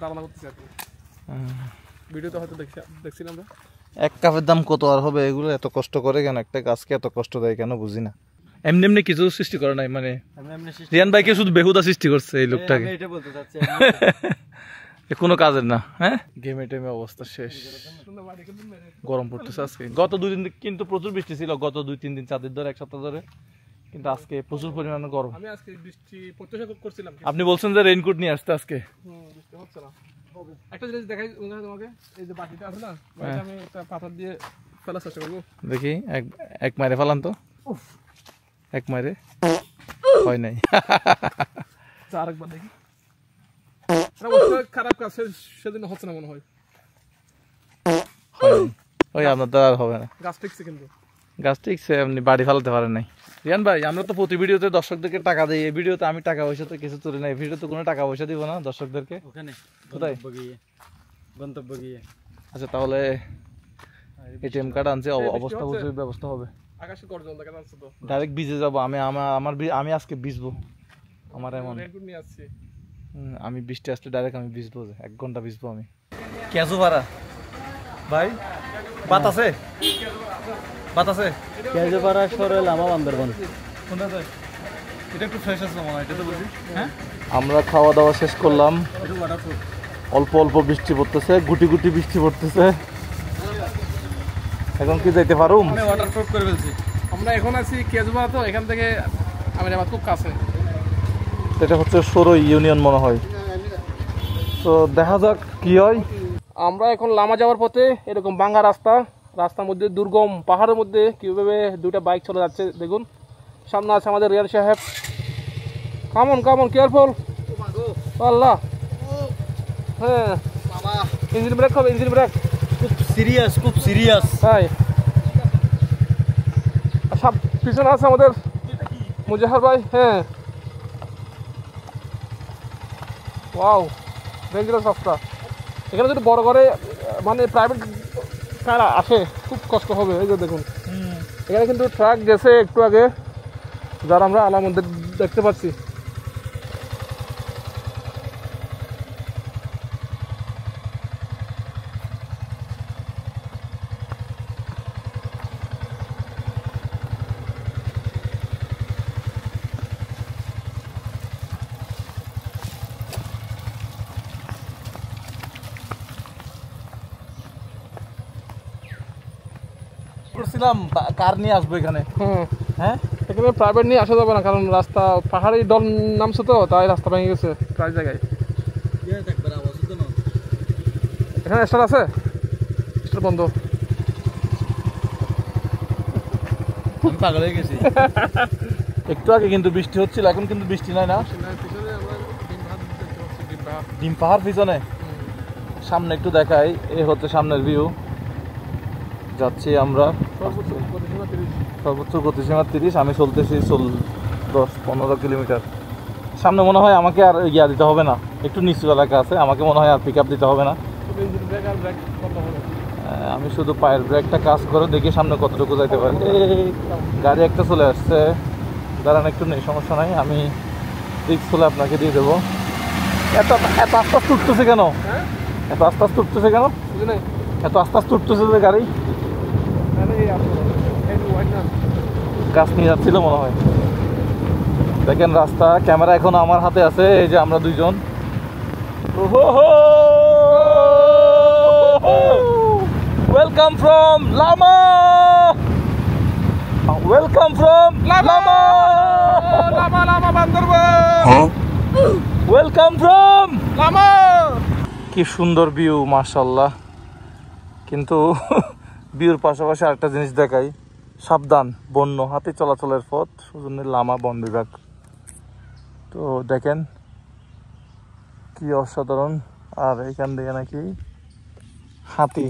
ধারণা করতেছি আর কি। ভিডিওতে হয়তো দেখছিলাম আমরা। এক কাপের দাম কত আর হবে? এগুলো এত কষ্ট করে কেন? একটা গাছকে এত কষ্ট দেয় কেন বুঝি না। এমনি এমনি কিছু সৃষ্টি করে নাই, মানে রিয়ান ভাইকে শুধু বেহুদা সৃষ্টি করছে এই লোকটাকে। এটা বলতে চাচ্ছি কোনো কাজের না। হ্যাঁ গেমে টেমে অবস্থা শেষ, গরম পড়তেছে আজকে। গত 2 দিন কিন্তু প্রচুর বৃষ্টি ছিল, গত 2-3 দিন 4 দিন ধরে, 1 সপ্তাহ ধরে, কিন্তু আজকে প্রচুর পরিমাণে গরম। আমি আজকে বৃষ্টি প্রত্যাশা করছিলাম। আপনি বলছেন যে রেইনকোট নিয়ে আসতে আজকে। বৃষ্টি হচ্ছে না। একটা জিনিস দেখাই তোমাকে, এই যে বাটিটা আছে না, বাটিটা আমি একটা পাথর দিয়ে ফেলার চেষ্টা করবো। দেখি এক মাইরে ফেলান তো। এক মাইরে হয় নাই। আরেকবার দেখি। অবস্থা খারাপ কাজ, সেদিন হচ্ছে না মনে হয়। ওই আপনার তো আর হবে না। গাছ ঠিকছে কিন্তু, গাছ ঠিকছে, আপনি বাড়ি ফেলাতে পারেন নাই। রিয়ান ভাই আমরা তো প্রতি ভিডিওতে দর্শকদেরকে টাকা দিই, এই ভিডিওতে আমি টাকা পয়সা তো কিছু তুলি না। এই ভিডিওতে কোনো টাকা পয়সা দিব না দর্শকদেরকে। ওখানে কোথায়? গন্তব্য গিয়ে। আচ্ছা তাহলে এটিএম কার্ড আনছে, অবস্থা বুঝে ব্যবস্থা হবে। আকাশে গর্জন দেখা যাচ্ছে তো। ডাইরেক্ট ভিজে যাবো আমি আজকে ভিজবো। আমার এমন রেনকোট নিয়ে আসছি। আমি বৃষ্টি আসলে ডাইরেক্ট আমি ভিজবো, 1 ঘন্টা ভিজবো আমি। কেজু ভাড়া ভাই, বাত আছে? কেজোপাড়া সরে লামা বান্দরবান। কোনটা? এটা একটু ফ্রেশ আছে মনে হয়, এটা তো বলছি। হ্যাঁ আমরা খাওয়া দাওয়া শেষ করলাম, অল্প অল্প বৃষ্টি পড়তেছে, গুটি গুটি বৃষ্টি পড়তেছে। এখন কি যাইতে পারুম? ওয়াটারপ্রুফ করে ফেলছি। আমরা এখন আছি কেজুপাড়া, তো এখান থেকে আমিরাবাদ খুব কাছে। এটা হচ্ছে সরই ইউনিয়ন মনে হয়। তো দেখা যাক কি হয়। আমরা এখন লামা যাওয়ার পথে, এরকম বাঙ্গা রাস্তার মধ্যে দুর্গম পাহাড়ের মধ্যে কিভাবে 2টা বাইক চলে যাচ্ছে দেখুন। সামনে আছে আমাদের রিয়ান সাহেব। Come on careful. আল্লাহ, হ্যাঁ ইঞ্জিন ব্রেক হবে, ইঞ্জিন ব্রেক। খুব সিরিয়াস। তাই সব পিছনে আছে আমাদের মুজাহার ভাই। হ্যাঁ ওয়াও, ডেঞ্জারাস রাস্তা। এখানে যদি বড় করে মানে প্রাইভেট কার আসে খুব কষ্ট হবে। এই যে দেখুন এখানে কিন্তু ট্রাক গেছে একটু আগে, যার আমরা আলামত দেখতে পাচ্ছি। করছিলাম কার নিয়ে আসবো এখানে। হ্যাঁ এখানে প্রাইভেট নিয়ে আসা যাবে না, কারণ রাস্তা পাহাড়ি ডল নামছে তো, তাই রাস্তা ভেঙে গেছে প্রায় জায়গায়। এখানে স্টার আছে, স্টার বন্ধ। পাগল হয়ে গেছি। একটু আগে কিন্তু বৃষ্টি হচ্ছিল, এখন কিন্তু বৃষ্টি নাই না। ডিম পাহাড় পিছনে, সামনে একটু দেখাই, এই হচ্ছে সামনের ভিউ। যাচ্ছি আমরা, সর্বোচ্চ গতিসীমা 30, আমি চলতেছি 10-15 কিলোমিটার। সামনে মনে হয় আমাকে আর ইয়া দিতে হবে না, একটু নিচু এলাকা আছে, আমাকে মনে হয় আর পিক আপ দিতে হবে না। আমি শুধু পায়ের ব্রেকটা কাজ করে দেখি সামনে কতটুকু যাইতে পারি। গাড়ি একটা চলে আসছে, দাঁড়ান একটু নেই, সমস্যা নাই, আমি রিক্স হলে আপনাকে দিয়ে দেবো। এত আস্তে আস্তে উঠতেছে কেন? এত আস্তে আস্তে উঠতেছে কেন? এত আস্তে আস্তে উঠতেছে যে গাড়ি। গাছ নিয়ে যাচ্ছিল মনে হয়। দেখেন রাস্তা, ক্যামেরা এখন আমার হাতে আছে, এই যে আমরা দুইজন। Welcome from Lama, welcome from Lama, Lama Lama Bandarban, welcome from Lama. কি সুন্দর ভিউ মাশাআল্লাহ। কিন্তু ভিউর পাশাপাশি আরেকটা জিনিস দেখাই, সাবধান, বন্য হাতি চলাচলের পথ, সেজন্য লামা বন বিভাগ। তো দেখেন কি অসাধারণ। আর এখান থেকে নাকি হাতি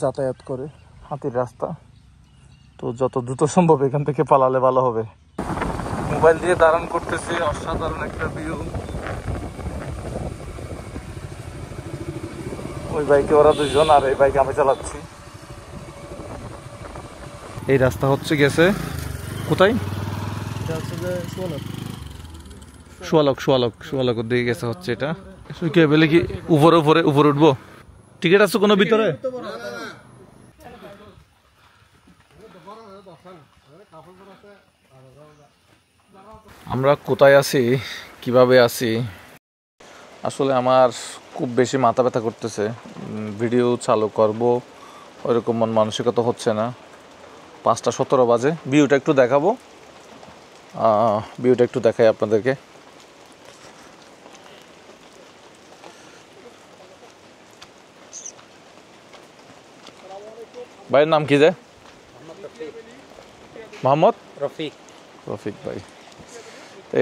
যাতায়াত করে, হাতির রাস্তা। তো যত দ্রুত সম্ভব এখান থেকে পালালে ভালো হবে। মোবাইল দিয়ে দাঁড়ান করতেছি, অসাধারণ একটা ভিউ। ওই বাইকে ওরা দুইজন আর এই বাইকে আমি চালাচ্ছি। এই রাস্তা হচ্ছে গেছে কোথায়? সোয়ালক দিকে গেছে হচ্ছে এটা। কি বলে কি উপরে উপরে উপরে উঠবো? টিকিট আছে কোনো ভিতরে? আমরা কোথায় আছি, কিভাবে আছি, আসলে আমার খুব বেশি মাথা ব্যথা করতেছে। ভিডিও চালু করব ওইরকম মন মানসিকতা হচ্ছে না। 5:17 বাজে। ভিউটা একটু দেখাবো, ভিউটা একটু দেখাই আপনাদেরকে। ভাইয়ের নাম কি যে? মোহাম্মদ রফিক ভাই।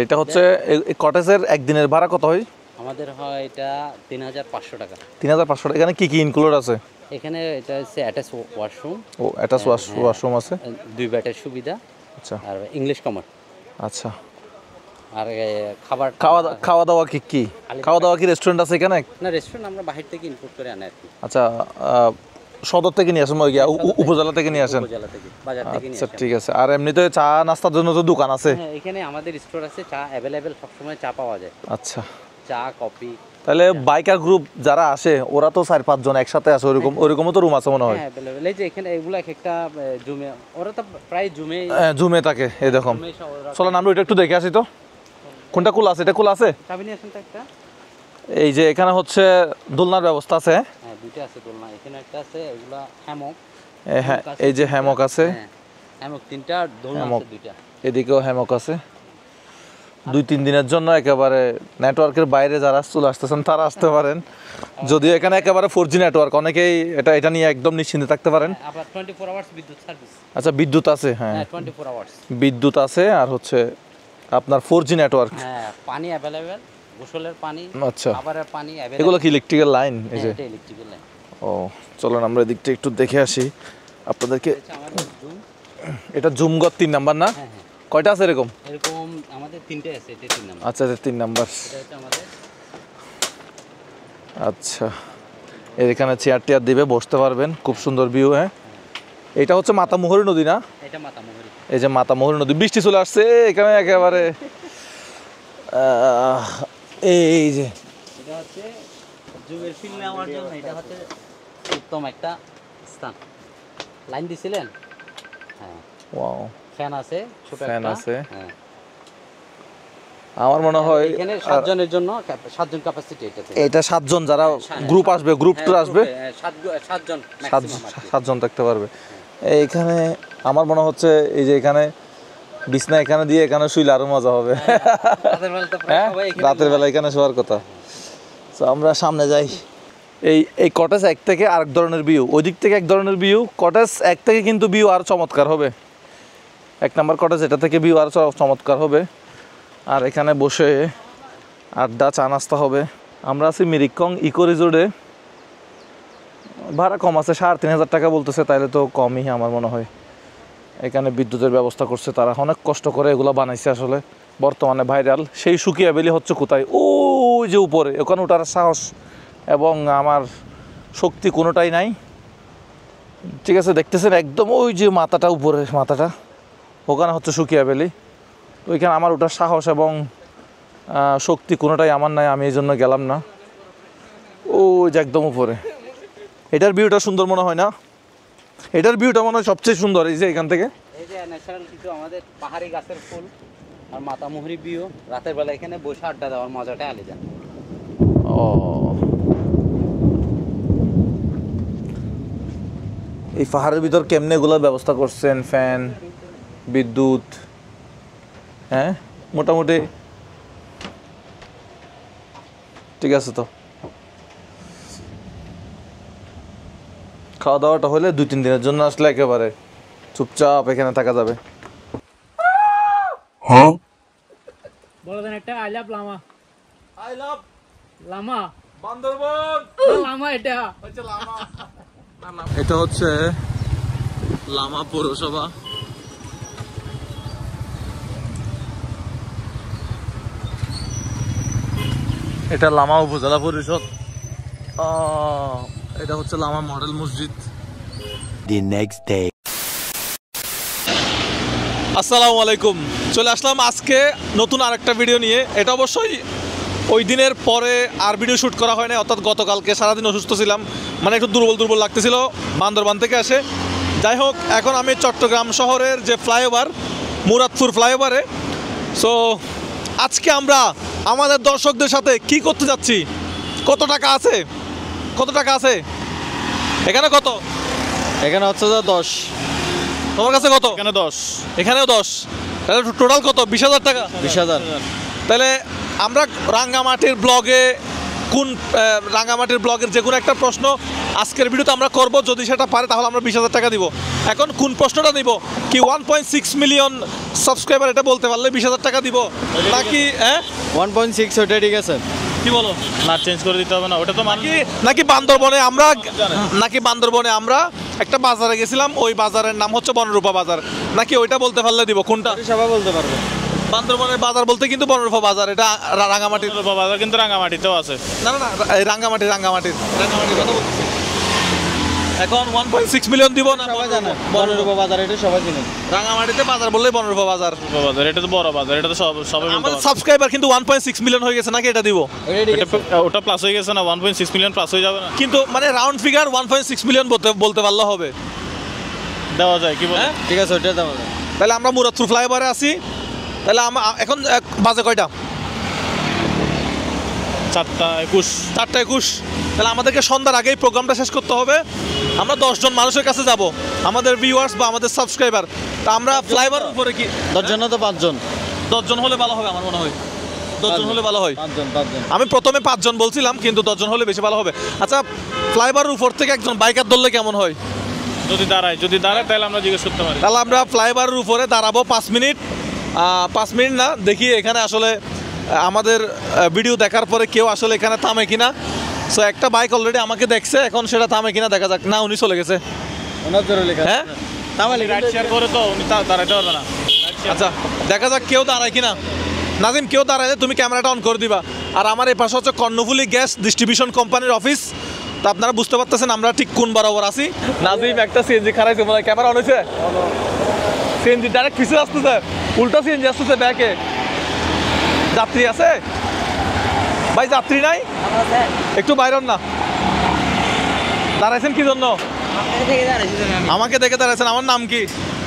এটা হচ্ছে কটেজের একদিনের ভাড়া কত হয়? আমাদের হয় এটা 3,500 টাকা। 3,500 টাকা। এখানে কি কি ইনক্লুড আছে? এখানে এটা হচ্ছে অ্যাটাচ ওয়াশরুম। ও অ্যাটাচ ওয়াশরুম আছে, 2 বেডের সুবিধা। আচ্ছা। আর ইংলিশ কমার। আচ্ছা। আর খাবার খাওয়া দাওয়া কি কি? খাওয়া দাওয়া কি রেস্টুরেন্ট আছে এখানে? না, রেস্টুরেন্ট আমরা বাহির থেকে ইনপুট করে আনি আর কি। আচ্ছা, সদর থেকে নিয়ে আসেন, উপজেলা থেকে নিয়ে আসেন? উপজেলা থেকে, বাজার থেকে নিয়ে আচ্ছা আসেন। ঠিক আছে। আর এমনিতে চা নাস্তার জন্য তো দোকান আছে? হ্যাঁ, এখানে আমাদের স্টোর আছে, চা অ্যাভেলেবেল, সবসময় চা পাওয়া যায়। আচ্ছা। চা, কফি। তাহলে বাইকার গ্রুপ যারা আসে ওরা তো 4-5 জন একসাথে আসে, ওরকমও তো রুম আছে মনে হয়? হ্যাঁ, অ্যাভেলেবেল। এই যে এখানে এগুলো একটা জুমে, ওরা তো প্রায় জুমে থাকে। এই দেখুন, চলো আমরা ওইটা একটু দেখে আসি তো। কোনটা খোলা আছে? এটা খোলা আছে? কম্বিনেশনটা একটা। এই যে এখানে হচ্ছে দোলনার ব্যবস্থা আছে? হ্যাঁ, দুইটা আছে দোলনা। এখানে একটা আছে, এগুলা হ্যামক। হ্যাঁ, এই যে হ্যামক আছে। হ্যাঁ, হ্যামক 3টা, দোলনা আছে 2টা। এদিকেও হ্যামক আছে। 2-3 দিনের জন্য একেবারে নেটওয়ার্কের বাইরে যারা চলে আসতেছেন তারা আসতে পারেন। যদিও এখানে একেবারে 4G নেটওয়ার্ক, অনেকেই এটা নিয়ে একদম নিশ্চিন্তে থাকতে পারেন। আবার 24 আওয়ার্স বিদ্যুৎ সার্ভিস। আচ্ছা, বিদ্যুৎ আছে? হ্যাঁ, 24 আওয়ার্স বিদ্যুৎ আছে। আর হচ্ছে আপনার 4G নেটওয়ার্ক। হ্যাঁ, পানি অ্যাভেলেবেল, গোসলের পানি, আচ্ছা, খাবারের পানি অ্যাভেলেবেল। এগুলো কি ইলেকট্রিক্যাল লাইন? এই যে এটা ইলেকট্রিক্যাল লাইন। ও, চলুন আমরা এদিকটা একটু দেখে আসি আপনাদেরকে। এটা আমাদের জুম। এটা জুমগড় 3 নাম্বার না? হ্যাঁ হ্যাঁ, কয়টা আছে এরকম? এরকম আমাদের 3টে আছে, এটা 3 নাম্বার। আচ্ছা, এটা 3 নাম্বার। এটা হচ্ছে আমাদের। আচ্ছা, এখানে চেয়ার টেয়ার দিবে, বসতে পারবেন। খুব সুন্দর ভিউ। হ্যাঁ, এটা হচ্ছে মাতামুহুরী নদী না? এটা মাতামুহুরী। এই যে মাতামুহুরী নদী, বৃষ্টি চলে আসছে এখানে একেবারে। এই যে এটা হচ্ছে জুমের ফিল নেওয়ার জন্য এটা হচ্ছে উত্তম একটা স্থান। লাইন দিছিলেন? হ্যাঁ, ওয়াও, ফ্যান আছে, ছোট একটা ফ্যান আছে। হ্যাঁ, আমার মনে হয় এখানে 7 জনের জন্য 7 জন ক্যাপাসিটি এটাতে। এটা 7 জন যারা গ্রুপ আসবে, গ্রুপ ট্যুর আসবে, 7 জন ম্যাক্সিমাম। 7 জন থাকতে পারবে এইখানে। আমার মনে হচ্ছে এই যে এখানে বিছনা এখানে দিয়ে এখানে শুইলে আরো মজা হবে। রাতের বেলা তো প্রায় সবাই এখানে। রাতের বেলা এখানে শোয়ার কথা। তো আমরা সামনে যাই। এই কটেজ 1 থেকে আরেক ধরনের ভিউ, ওই দিক থেকে এক ধরনের ভিউ। কটেজ 1 থেকে কিন্তু ভিউ আর চমৎকার হবে। 1 নাম্বার কটেজ, এটা থেকে ভিউ আর চমৎকার হবে। আর এখানে বসে আড্ডা, চা নাস্তা হবে। আমরা আছি মিরিকং ইকো রিসোর্টে। ভাড়া কম আছে, 3,500 টাকা বলতেছে, তাইলে তো কমই আমার মনে হয়। এখানে বিদ্যুতের ব্যবস্থা করছে তারা, অনেক কষ্ট করে এগুলো বানাইছে। আসলে বর্তমানে ভাইরাল সেই সুকিয়া ভ্যালি হচ্ছে কোথায়? ওই যে উপরে, ওখানে ওঠার সাহস এবং আমার শক্তি কোনোটাই নাই। ঠিক আছে, দেখতেছেন একদম ওই যে মাথাটা, উপরে মাথাটা, ওখানে হচ্ছে সুকিয়া ভ্যালি। ওইখানে আমার ওঠার সাহস এবং শক্তি কোনোটাই আমার নাই, আমি এই জন্য গেলাম না। ওই যে একদম উপরে, এটার ভিউটা সুন্দর মনে হয় না? এটার ভিউটা মনে হয় সবচেয়ে সুন্দর এই যে এখান থেকে। এই যে ন্যাচারাল কিছু আমাদের পাহাড়ি গাছের ফুল আর মাতামুহুরি ভিউ, রাতের বেলা এখানে বসে আড্ডা দেওয়ার মজাটা আলাদা। ও এই পাহাড়ের ভিতর কেমনে এগুলোর ব্যবস্থা করছেন, ফ্যান, বিদ্যুৎ? হ্যাঁ মোটামুটি ঠিক আছে। তো খাওয়া দাওয়াটা হলে 2-3 দিনের জন্য আসলে একেবারে চুপচাপ এখানে থাকা যাবে। বলো দেন একটা I love Lama. I love Lama Bandarban. Lama এটা এটা হচ্ছে লামা পৌরসভা। এটা লামা উপজেলা পরিষদ। এটা হচ্ছে লামা মডেল মসজিদ। The next day. আসসালামু আলাইকুম, চলে আসলাম আজকে নতুন আরেকটা ভিডিও নিয়ে। এটা অবশ্যই ওই দিনের পরে আর ভিডিও শ্যুট করা হয় না, অর্থাৎ গতকালকে সারাদিন অসুস্থ ছিলাম, মানে একটু দুর্বল লাগতেছিল বান্দরবান থেকে আসে। যাই হোক, এখন আমি চট্টগ্রাম শহরের যে ফ্লাইওভার মুরাদপুর ফ্লাইওভারে। সো আজকে আমরা আমাদের দর্শকদের সাথে কি করতে যাচ্ছি, কত টাকা আছে এখানে? কত এখানে হচ্ছে যে 10, তোমার কাছে কত? এখানে 10, এখানেও 10, তাহলে টোটাল কত? 20,000 টাকা। 20,000। তাহলে আমরা রাঙ্গামাটির ব্লগের যে কোনো একটা প্রশ্ন আজকের ভিডিওতে আমরা করব, যদি সেটা পারে তাহলে আমরা 20,000 টাকা দিব। এখন কোন প্রশ্নটা দিব? কি 1.6 মিলিয়ন সাবস্ক্রাইবার এটা বলতে পারলে 20,000 টাকা দিব, নাকি 1.6 ওটা ঠিক আছে, কি বলো? না চেঞ্জ করে দিতে হবে না, ওটা তো নাকি বান্দরবনে আমরা একটা বাজারে গেছিলাম, ওই বাজারের নাম হচ্ছে বনরূপা বাজার, নাকি ওইটা বলতে পারলে দিব? কোনটা? সবাই বলতে পারবে। বান্দরবনের বাজার বলতে কিন্তু বনরূপা বাজার, এটা রাঙ্গামাটির বাজার, কিন্তু রাঙ্গামাটিতেও আছে। না, এই রাঙ্গামাটির কথা বলতেছি। এখন 1.6 মিলিয়ন দিব না? সবাই জানে বনরূপা বাজার, এটা সবাই জানে। রাঙ্গামাটিতে বাজার বললেই বনরূপা বাজার। বাজার এটা তো বড় বাজার, এটা তো সবাই বলতে আমাদের সাবস্ক্রাইবার কিন্তু 1.6 মিলিয়ন হয়ে গেছে, নাকি এটা দিব? ওটা প্লাস হয়ে গেছে না, 1.6 মিলিয়ন প্লাস হয়ে যাবে না? কিন্তু মানে রাউন্ড ফিগার 1.6 মিলিয়ন বলতে পারলে হবে, দেওয়া যায়, কি বল? ঠিক আছে, ওটা দেওয়া যায়। তাহলে আমরা মুরাদপুর ফ্লাইওভারে আছি। তাহলে এখন বাজে কয়টা? 4:21। তাহলে আমাদেরকে সন্ধ্যার আগেই প্রোগ্রামটা শেষ করতে হবে। আমরা 10 জন মানুষের কাছে যাব, আমাদের ভিউয়ার্স বা আমাদের সাবস্ক্রাইবার। তা আমরা ফ্লাইওভারের উপরে কি 10 জন না তো 5 জন? 10 জন হলে ভালো হবে আমার মনে হয়। 10 জন হলে ভালো হয়। 5 জন। আমি প্রথমে 5 জন বলছিলাম, কিন্তু 10 জন হলে বেশি ভালো হবে। আচ্ছা, ফ্লাইওভারের উপর থেকে একজন বাইকার ধরলে কেমন হয়? যদি দাঁড়ায় তাহলে আমরা জিজ্ঞেস করতে পারি। তাহলে আমরা ফ্লাইওভারের উপরে দাঁড়াবো 5 মিনিট। 5 মিনিট না, দেখি এখানে আসলে আমাদের ভিডিও দেখার পরে কেউ আসলে এখানে থামে কিনা। সো একটা বাইক অলরেডি আমাকে দেখছে, এখন সেটা থামে কিনা দেখা যাক। না, উনি চলে গেছে। ওনার জোরে লেখা। হ্যাঁ, তাহলে রাইট শেয়ার করে তো উনি দাঁড়াইতে পারবে না। আচ্ছা দেখা যাক কেউ দাঁড়ায় কিনা। নাজিম, কেউ দাঁড়ায় তুমি ক্যামেরাটা অন করে দিবা। আর আমার এই পাশে হচ্ছে কর্ণফুলী গ্যাস ডিস্ট্রিবিউশন কোম্পানির অফিস। তো আপনারা বুঝতে পারতেছেন আমরা ঠিক কোন বরাবর আছি। নাজিম একটা সিএনজি খারাইছে, মনে হয় ক্যামেরা অন হয়েছে। সিএনজি ডাইরেক্ট পিছিয়ে আসতেছে, উল্টা সিএনজি আসতেছে ব্যাকে। যাত্রী আছে ভাই? যাত্রী নাই, একটু বাইরন না। দাঁড়াইছেন কি জন্য? আমাকে দেখে দাঁড়াইছেন। আমার নাম কি?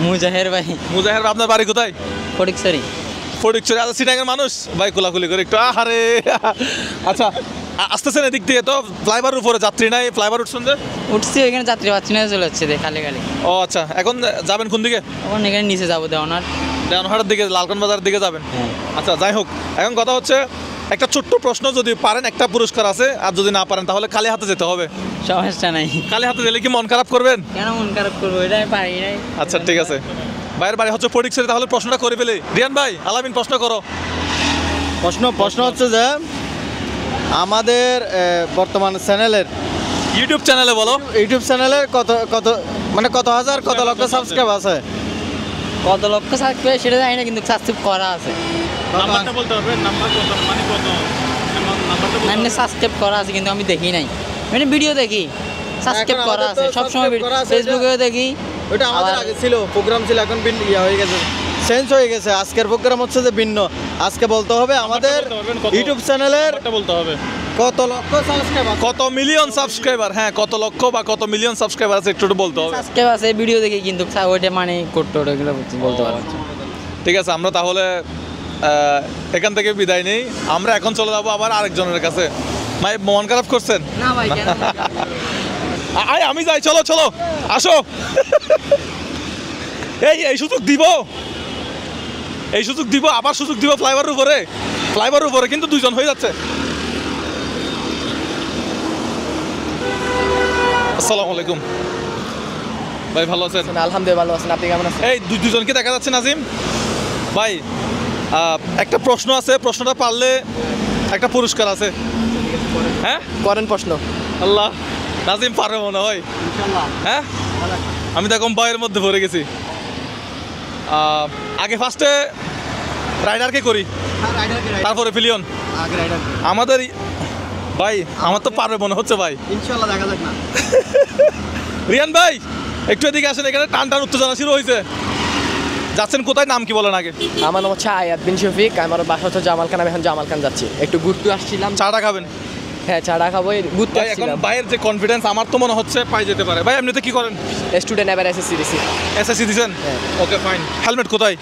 মুজাহের ভাই। মুজাহের। আপনার বাড়ি কোথায়? ফটিকছড়ি। আচ্ছা, সিটাঙের মানুষ ভাই, কোলাকুলি করে একটু। আহারে আচ্ছা, আসতেছেন এদিক দিয়ে তো ফ্লাইওভারের উপরে যাত্রী নাই, ফ্লাইওভার উঠছেন যে? উঠছি, ওইখানে যাত্রী পাচ্ছি না, চলে যাচ্ছে খালি। ও আচ্ছা, এখন যাবেন কোন দিকে? এখন এখানে নিচে যাবো দেওয়ানহাটের দিকে, লালকান বাজারের দিকে যাবেন? হ্যাঁ। আচ্ছা, যাই হোক, এখন কথা হচ্ছে একটা ছোট্ট প্রশ্ন, যদি পারেন একটা পুরস্কার আছে, আর যদি না পারেন তাহলে খালি হাতে যেতে হবে। সমস্যা নাই। খালি হাতে গেলে কি মন খারাপ করবেন? কেন মন খারাপ করবো, এটা আমি পারি নাই। আচ্ছা ঠিক আছে, ভাইয়ের বাড়ি হচ্ছে ফটিকছড়ি, তাহলে প্রশ্নটা করে ফেলে। রিয়ান ভাই, আলামিন প্রশ্ন করো। প্রশ্ন হচ্ছে যে আমাদের বর্তমান চ্যানেলের ইউটিউব চ্যানেলে বলো। ইউটিউব চ্যানেলের কত হাজার কত লক্ষ সাবস্ক্রাইব আছে? কত লক্ষ সাবস্ক্রাইব সেটা জানি না, কিন্তু সাবস্ক্রাইব করা আছে। নাম্বারটা বলতে হবে, নাম্বার কত, মানে কত নাম্বারটা সাবস্ক্রাইব করা আছে, কিন্তু আমি দেখি নাই, মানে ভিডিও দেখি। সাবস্ক্রাইব করা আছে সবসময়, ফেসবুকেও দেখি। ওটা আমাদের আগে ছিল, প্রোগ্রাম ছিল, এখন হয়ে গেছে, চেঞ্জ হয়ে গেছে। আজকের প্রোগ্রাম হচ্ছে যে ভিন্ন। আজকে বলতে হবে আমাদের ইউটিউব চ্যানেলের বলতে হবে কত লক্ষ সাবস্ক্রাইবার? কত মিলিয়ন সাবস্ক্রাইবার, হ্যাঁ কত লক্ষ বা কত মিলিয়ন সাবস্ক্রাইবার আছে একটু বলতে হবে। সাবস্ক্রাইব আছে ভিডিও দেখে, কিন্তু ওইটা মানে করতে ওগুলো বলতে পারবো না। ঠিক আছে, আমরা তাহলে এখান থেকে বিদায় নেই। আমরা এখন চলে যাবো আবার আরেকজনের কাছে। ভাই মন খারাপ করছেন? না ভাই, কেন? আয় আমি যাই, চলো চলো আসো। এই সুযোগ দিব, এই সুযোগ দিব, আবার সুযোগ দিব ফ্লাইওভারের উপরে, ফ্লাইওভারের উপরে কিন্তু দুইজন হয়ে যাচ্ছে। আসসালামু আলাইকুম ভাই, ভালো আছেন? আলহামদুলিল্লাহ ভালো আছেন, আপনি কেমন আছেন? এই দুজনকে দেখা যাচ্ছে। নাজিম ভাই, একটা প্রশ্ন আছে, প্রশ্নটা পারলে একটা পুরস্কার আছে। হ্যাঁ করেন প্রশ্ন। আল্লাহ, নাজিম পারবে মনে হয়। হ্যাঁ আমি তো এখন ভয়ের মধ্যে পড়ে গেছি। আগে ফার্স্টে রাইডারকে করি, তারপরে পিলিয়ন। আমাদের ভাই, আমার তো পারবে মনে হচ্ছে ভাই। ইনশাআল্লাহ দেখা যাক না। রিয়ান ভাই একটু এদিকে আসেন, এখানে টান টান উত্তেজনা শুরু হয়েছে। যাচ্ছেন কোথায়, নাম কি বলেন আগে? আমার নাম হচ্ছে আয়াত বিন শফিক, আমার বাসা হচ্ছে জামাল খান। আমি এখন জামাল খান যাচ্ছি, একটু ঘুরতে আসছিলাম। চাটা খাবেন? হ্যাঁ, চাটা খাবো, ঘুরতে ভাই এখন আসছিলাম। ভাইয়ের যে কনফিডেন্স আমার তো মনে হচ্ছে পাই যেতে পারে। ভাই এমনিতে কি করেন? স্টুডেন্ট, এবার এসএসসি দিছি। এসএসসি দিছেন? Okay fine. হেলমেট কোথায়?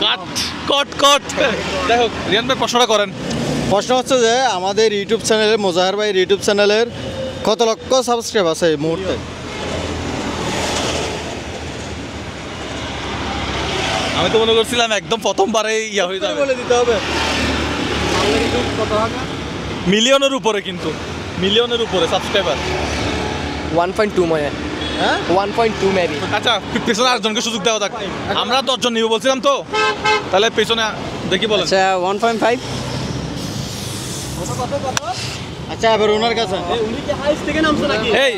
কাট কট কট। যাই হোক, রিয়ান ভাই প্রশ্নটা করেন। প্রশ্ন হচ্ছে যে আমাদের ইউটিউব চ্যানেলে, মোজাহার ভাইয়ের ইউটিউব চ্যানেলের কত লক্ষ সাবস্ক্রাইব আছে এই মুহূর্তে? আমি তো মনে করছিলাম একদম প্রথমবারে ইয়া হয়ে যাবে। বলে দিতে হবে। মিলিয়নের উপরে, কিন্তু মিলিয়নের উপরে সাবস্ক্রাইবার। 1.2 মনে হয়। হ্যাঁ 1.2 মেবি। আচ্ছা, পেছনে আরেকজনকে সুযোগ দেওয়া থাক। আমরা 10 জন নিব বলছিলাম তো, তাহলে পেছনে দেখি বলেন। আচ্ছা 1.5। আচ্ছা, এবার ওনার কাছে। এই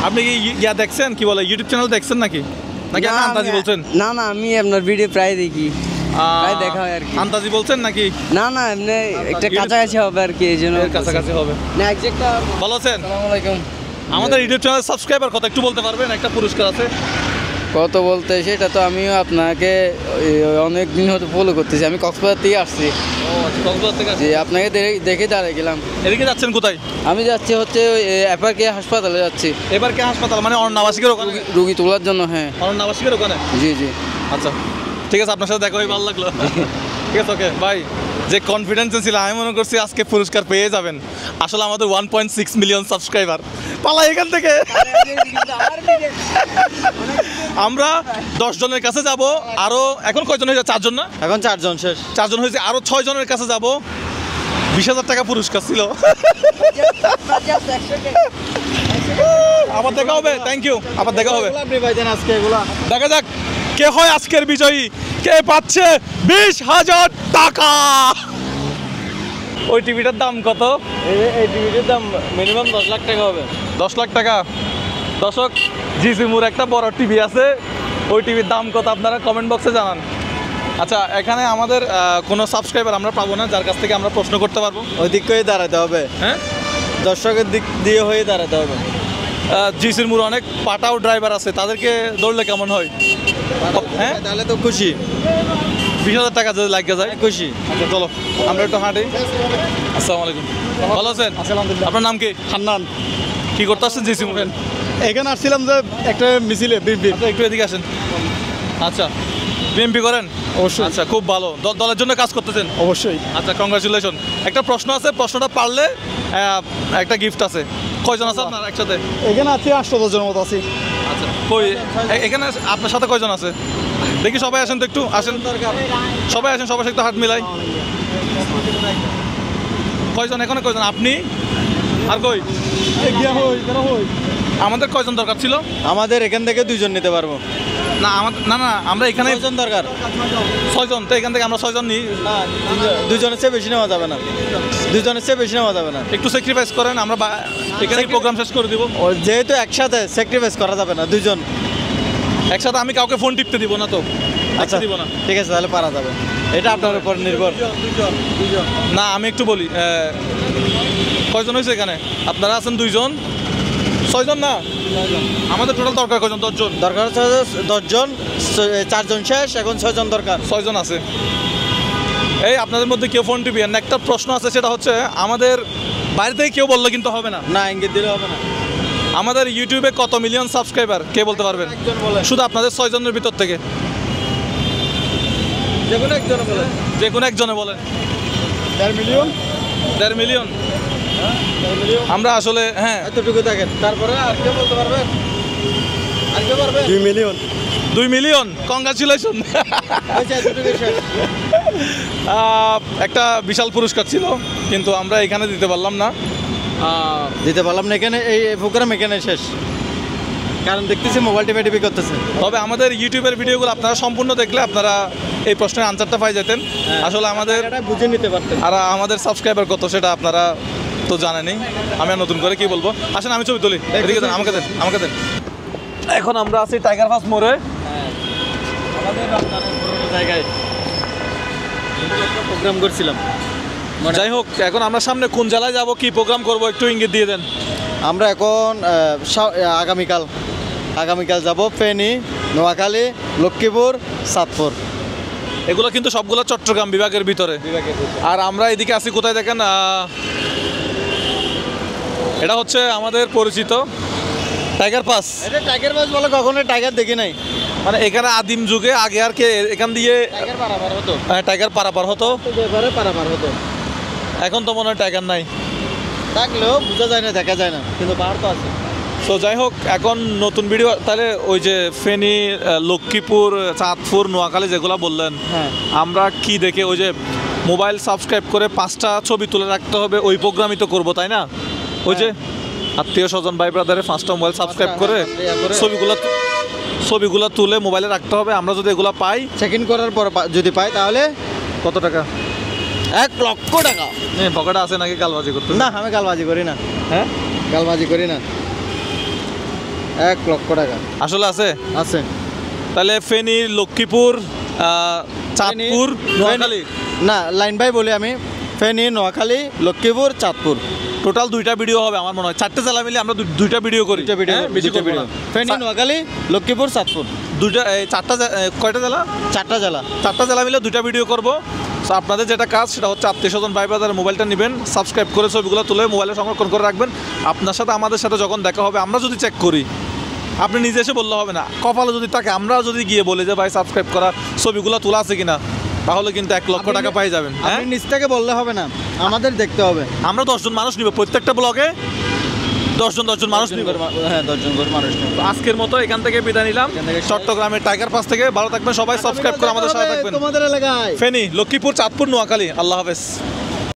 আপনি কি ইয়া দেখছেন, কি বলে ইউটিউব চ্যানেল দেখছেন নাকি, নাকি আপনি আন্তাজি বলছেন? না না, আমি আপনার ভিডিও প্রায় দেখি, প্রায় দেখা হয় আর কি। আন্তাজি বলছেন নাকি? না না, এমনি একটা কাছাকাছি হবে আর কি, এই জন্য। এর কাছাকাছি হবে। না এক্সাক্টটা। ভালো আছেন? আসসালামু আলাইকুম। আমাদের ইউটিউব চ্যানেল সাবস্ক্রাইবার কত একটু বলতে পারবেন? একটা পুরস্কার আছে। কত বলতে, সেটা তো আমিও আপনাকে অনেক দিন হতে ফলো করতেছি। আমি কক্সবাজার থেকে আসছি, কক্সবাজার থেকে যে আপনাকে দেখে দাঁড়িয়ে গেলাম। এদিকে যাচ্ছেন কোথায়? আমি যাচ্ছি হচ্ছে এপারকে হাসপাতালে যাচ্ছি, এবার কে হাসপাতাল মানে অরণ্যাবাসিকের ওখানে? রুগী তোলার জন্য। হ্যাঁ অরণ্যাবাসিকের ওখানে? জি জি। আচ্ছা ঠিক আছে, আপনার সাথে দেখা হয়ে ভালো লাগলো। ঠিক আছে, ওকে ভাই। যে কনফিডেন্সে ছিল, আমি মনে করছি আজকে পুরস্কার পেয়ে যাবেন। আসলে আমাদের 1.6 মিলিয়ন সাবস্ক্রাইবার। পালাই এখান থেকে। আমরা 10 জনের কাছে যাব, আরো এখন কয়জন হয়েছে? 4 জন না? এখন 4 জন শেষ। 4 জন হয়েছে, আরো 6 জনের কাছে যাব। 20,000 টাকা পুরস্কার ছিল। আবার দেখা হবে। থ্যাংক ইউ, আবার দেখা হবে। আপনি পাইতেন আজকে এগুলা। দেখা যাক কে হয় আজকের বিজয়ী, কে পাচ্ছে 20,000 টাকা। ওই টিভিটার দাম কত? এই টিভিটির দাম মিনিমাম 10 লাখ টাকা হবে। 10 লাখ টাকা। দর্শক, জিসিমুর একটা বড় টিভি আছে, ওই টিভির দাম কত আপনারা কমেন্ট বক্সে জানান। আচ্ছা, এখানে আমাদের কোনো সাবস্ক্রাইবার আমরা পাবো না যার কাছ থেকে আমরা প্রশ্ন করতে পারবো। ওই দিক হয়ে দাঁড়াতে হবে, হ্যাঁ দর্শকের দিক দিয়ে হয়ে দাঁড়াতে হবে। জিসিমুর অনেক পাটাও ড্রাইভার আছে, তাদেরকে দৌড়লে কেমন হয়? হ্যাঁ, তাহলে তো খুশি। 20,000 টাকা যদি লাগিয়ে যায়। খুশি। আচ্ছা চলো আমরা একটু হাঁটি। আসসালামু আলাইকুম, ভালো আছেন? আলহামদুলিল্লাহ। আপনার নাম কি? হান্নান। কি করতে আসছেন জিসিমুর? এখানে আসছিলাম যে একটা মিছিলে বিএনপি। আচ্ছা একটু এদিকে আসেন। আচ্ছা, বিএমপি করেন? অবশ্যই। আচ্ছা, খুব ভালো। দলের জন্য কাজ করতেছেন? অবশ্যই। আচ্ছা, কংগ্রাচুলেশন। একটা প্রশ্ন আছে, প্রশ্নটা পারলে একটা গিফট আছে। কয়জন আছে আপনার একসাথে? এখানে আছি 800 জনের মতো আছি। আচ্ছা, কই এখানে আপনার সাথে কয়জন আছে? দেখি সবাই আসেন তো, একটু আসেন, সবাই আসেন, সবার সাথে একটু হাত মিলাই। কয়জন এখানে? কয়জন? আপনি আর কই? আমাদের কয়জন দরকার ছিল? আমাদের এখান থেকে 2 জন নিতে পারবো। না না না, আমরা এখানে 6 জন দরকার। 6 জন, তো এখান থেকে আমরা 6 জন নিই। 2 জনের চেয়ে বেশি নেওয়া যাবে না। 2 জনের চেয়ে বেশি নেওয়া যাবে না। একটু স্যাক্রিফাইস করেন, আমরা এখানে প্রোগ্রাম শেষ করে দিব। ও যেহেতু একসাথে স্যাক্রিফাইস করা যাবে না, 2 জন একসাথে আমি কাউকে ফোন টিপতে দিব না তো। আচ্ছা দিব না। ঠিক আছে, তাহলে পারা যাবে। এটা আপনার উপর নির্ভর। না, আমি একটু বলি, কয়জন হয়েছে এখানে? আপনারা আছেন 2 জন, 6 জন না? আমাদের টোটাল দরকার কয়জন? 10 জন দরকার হচ্ছে 10 জন। 4 জন শেষ, এখন 6 জন দরকার। 6 জন আছে। এই আপনাদের মধ্যে কেউ ফোন টিপি না, একটা প্রশ্ন আছে, সেটা হচ্ছে আমাদের বাইরে থেকে কেউ বললে কিন্তু হবে না। না, ইঙ্গিত দিলে হবে না। আমাদের ইউটিউবে কত মিলিয়ন সাবস্ক্রাইবার কে বলতে পারবেন? একজন বলেন, শুধু আপনাদের 6 জনের ভিতর থেকে যে কোনো একজন বলেন। যে কোনো একজনে বলেন। 1.5 মিলিয়ন। 1.5 মিলিয়ন। আমরা আসলে হ্যাঁ এতটুকু দেখেন, তারপরে আর কেউ বলতে পারবেন? আর কেউ পারবে? 2 মিলিয়ন। 2 million, congratulation. এতটুকু শেষ। একটা বিশাল পুরস্কার ছিল, কিন্তু আমরা এখানে দিতে পারলাম না। দিতে পারলাম না এখানে, এই প্রোগ্রাম এখানে শেষ, কারণ দেখতেছি মোবাইল টিপি করতেছে। তবে আমাদের ইউটিউবের ভিডিওগুলো আপনারা সম্পূর্ণ দেখলে আপনারা এই প্রশ্নের আনসারটা পাই যেতেন। আসলে আমাদের বুঝে নিতে পারতেন। আর আমাদের সাবস্ক্রাইবার কত সেটা আপনারা তো জানেনই, আমি আর নতুন করে কি বলবো। আসেন আমি ছবি তুলি, এদিকে দেন, আমাকে দেন, আমাকে দেন। এখন আমরা আছি টাইগার পাস মোড়ে। আমাদের পুরোনো জায়গায় প্রোগ্রাম করছিলাম। যাই হোক, এখন আমরা সামনে কোন জেলায় যাব, কি প্রোগ্রাম করব, একটু ইঙ্গিত দিয়ে দেন। আমরা এখন আগামীকাল যাব ফেনী, নোয়াখালী, লক্ষ্মীপুর, চাঁদপুর। এগুলো কিন্তু সবগুলো চট্টগ্রাম বিভাগের ভিতরে। আর আমরা এদিকে আছি কোথায় দেখেন, এটা হচ্ছে আমাদের পরিচিত টাইগার পাস। এটা টাইগার পাস বলে, কখনো টাইগার দেখি নাই। মানে এখানে আদিম যুগে আগে আর কে এখান দিয়ে টাইগার পারাপার হতো। টাইগার পারাপার হতো, পারাপার হতো। এখন তো মনে হয় টাইগার নাই, থাকলেও বোঝা যায় না, দেখা যায় না, কিন্তু পাহাড় তো আছে। তো যাই হোক, এখন নতুন ভিডিও তাহলে ওই যে ফেনী, লক্ষ্মীপুর, চাঁদপুর, নোয়াখালী যেগুলো বললেন, হ্যাঁ, আমরা কি দেখে ওই যে মোবাইল সাবস্ক্রাইব করে 5টা ছবি তুলে রাখতে হবে, ওই প্রোগ্রামই তো করবো, তাই না? ওই যে আত্মীয় স্বজন ভাই ব্রাদারের 5টা মোবাইল সাবস্ক্রাইব করে ছবিগুলো তুলে মোবাইলে রাখতে হবে। আমরা যদি এগুলো পাই, চেক ইন করার পর যদি পাই, তাহলে কত টাকা? 1 লক্ষ টাকা। পকেটে আছে নাকি গালবাজি করতে? না, আমি গালবাজি করি না। হ্যাঁ, গালবাজি করি না। 1 লক্ষ টাকা আসলে আছে। আছে। তাহলে ফেনী, লক্ষ্মীপুর, চাঁদপুর, নোয়াখালী, না, লাইন বাই বলি আমি, ফেনী, নোয়াখালী, লক্ষ্মীপুর, চাঁদপুর, টোটাল 2টা ভিডিও হবে আমার মনে হয়। 4টে জেলা মিলে আমরা 2টা ভিডিও করি। বেশি করবো না। ফেনী, নোয়াখালী, লক্ষ্মীপুর, চাঁদপুর, 2টা 4টা কয়টা জেলা? 4টা জেলা। 4টা জেলা মিলে 2টা ভিডিও করবো। তো আপনাদের যেটা কাজ সেটা হচ্ছে আত্মীয় স্বজন ভাই ব্রাদারের মোবাইলটা নেবেন, সাবস্ক্রাইব করে ছবিগুলো তুলে মোবাইলে সংরক্ষণ করে রাখবেন। আপনার সাথে আমাদের সাথে যখন দেখা হবে, আমরা যদি চেক করি, আপনি নিজে এসে বললে হবে না, কপালে যদি তাকে আমরা যদি গিয়ে বলি যে ভাই সাবস্ক্রাইব করা ছবিগুলো তোলা আছে কিনা, তাহলে কিন্তু 1 লক্ষ টাকা পাই যাবেন। হ্যাঁ, আপনি নিজ থেকে বললে হবে না, আমাদের দেখতে হবে। আমরা 10 জন মানুষ নিব, প্রত্যেকটা ব্লগে 10 জন মানুষ নিব। হ্যাঁ, 10 জন করে মানুষ নিব। আজকের মতো এখান থেকে বিদায় নিলাম, চট্টগ্রামের টাইগার পাস থেকে। ভালো থাকবেন সবাই, সাবস্ক্রাইব করে আমাদের সাথে থাকবেন। তোমাদের এলাকায় ফেনী, লক্ষ্মীপুর, চাঁদপুর, নোয়াখালী। আল্লাহ হাফেজ।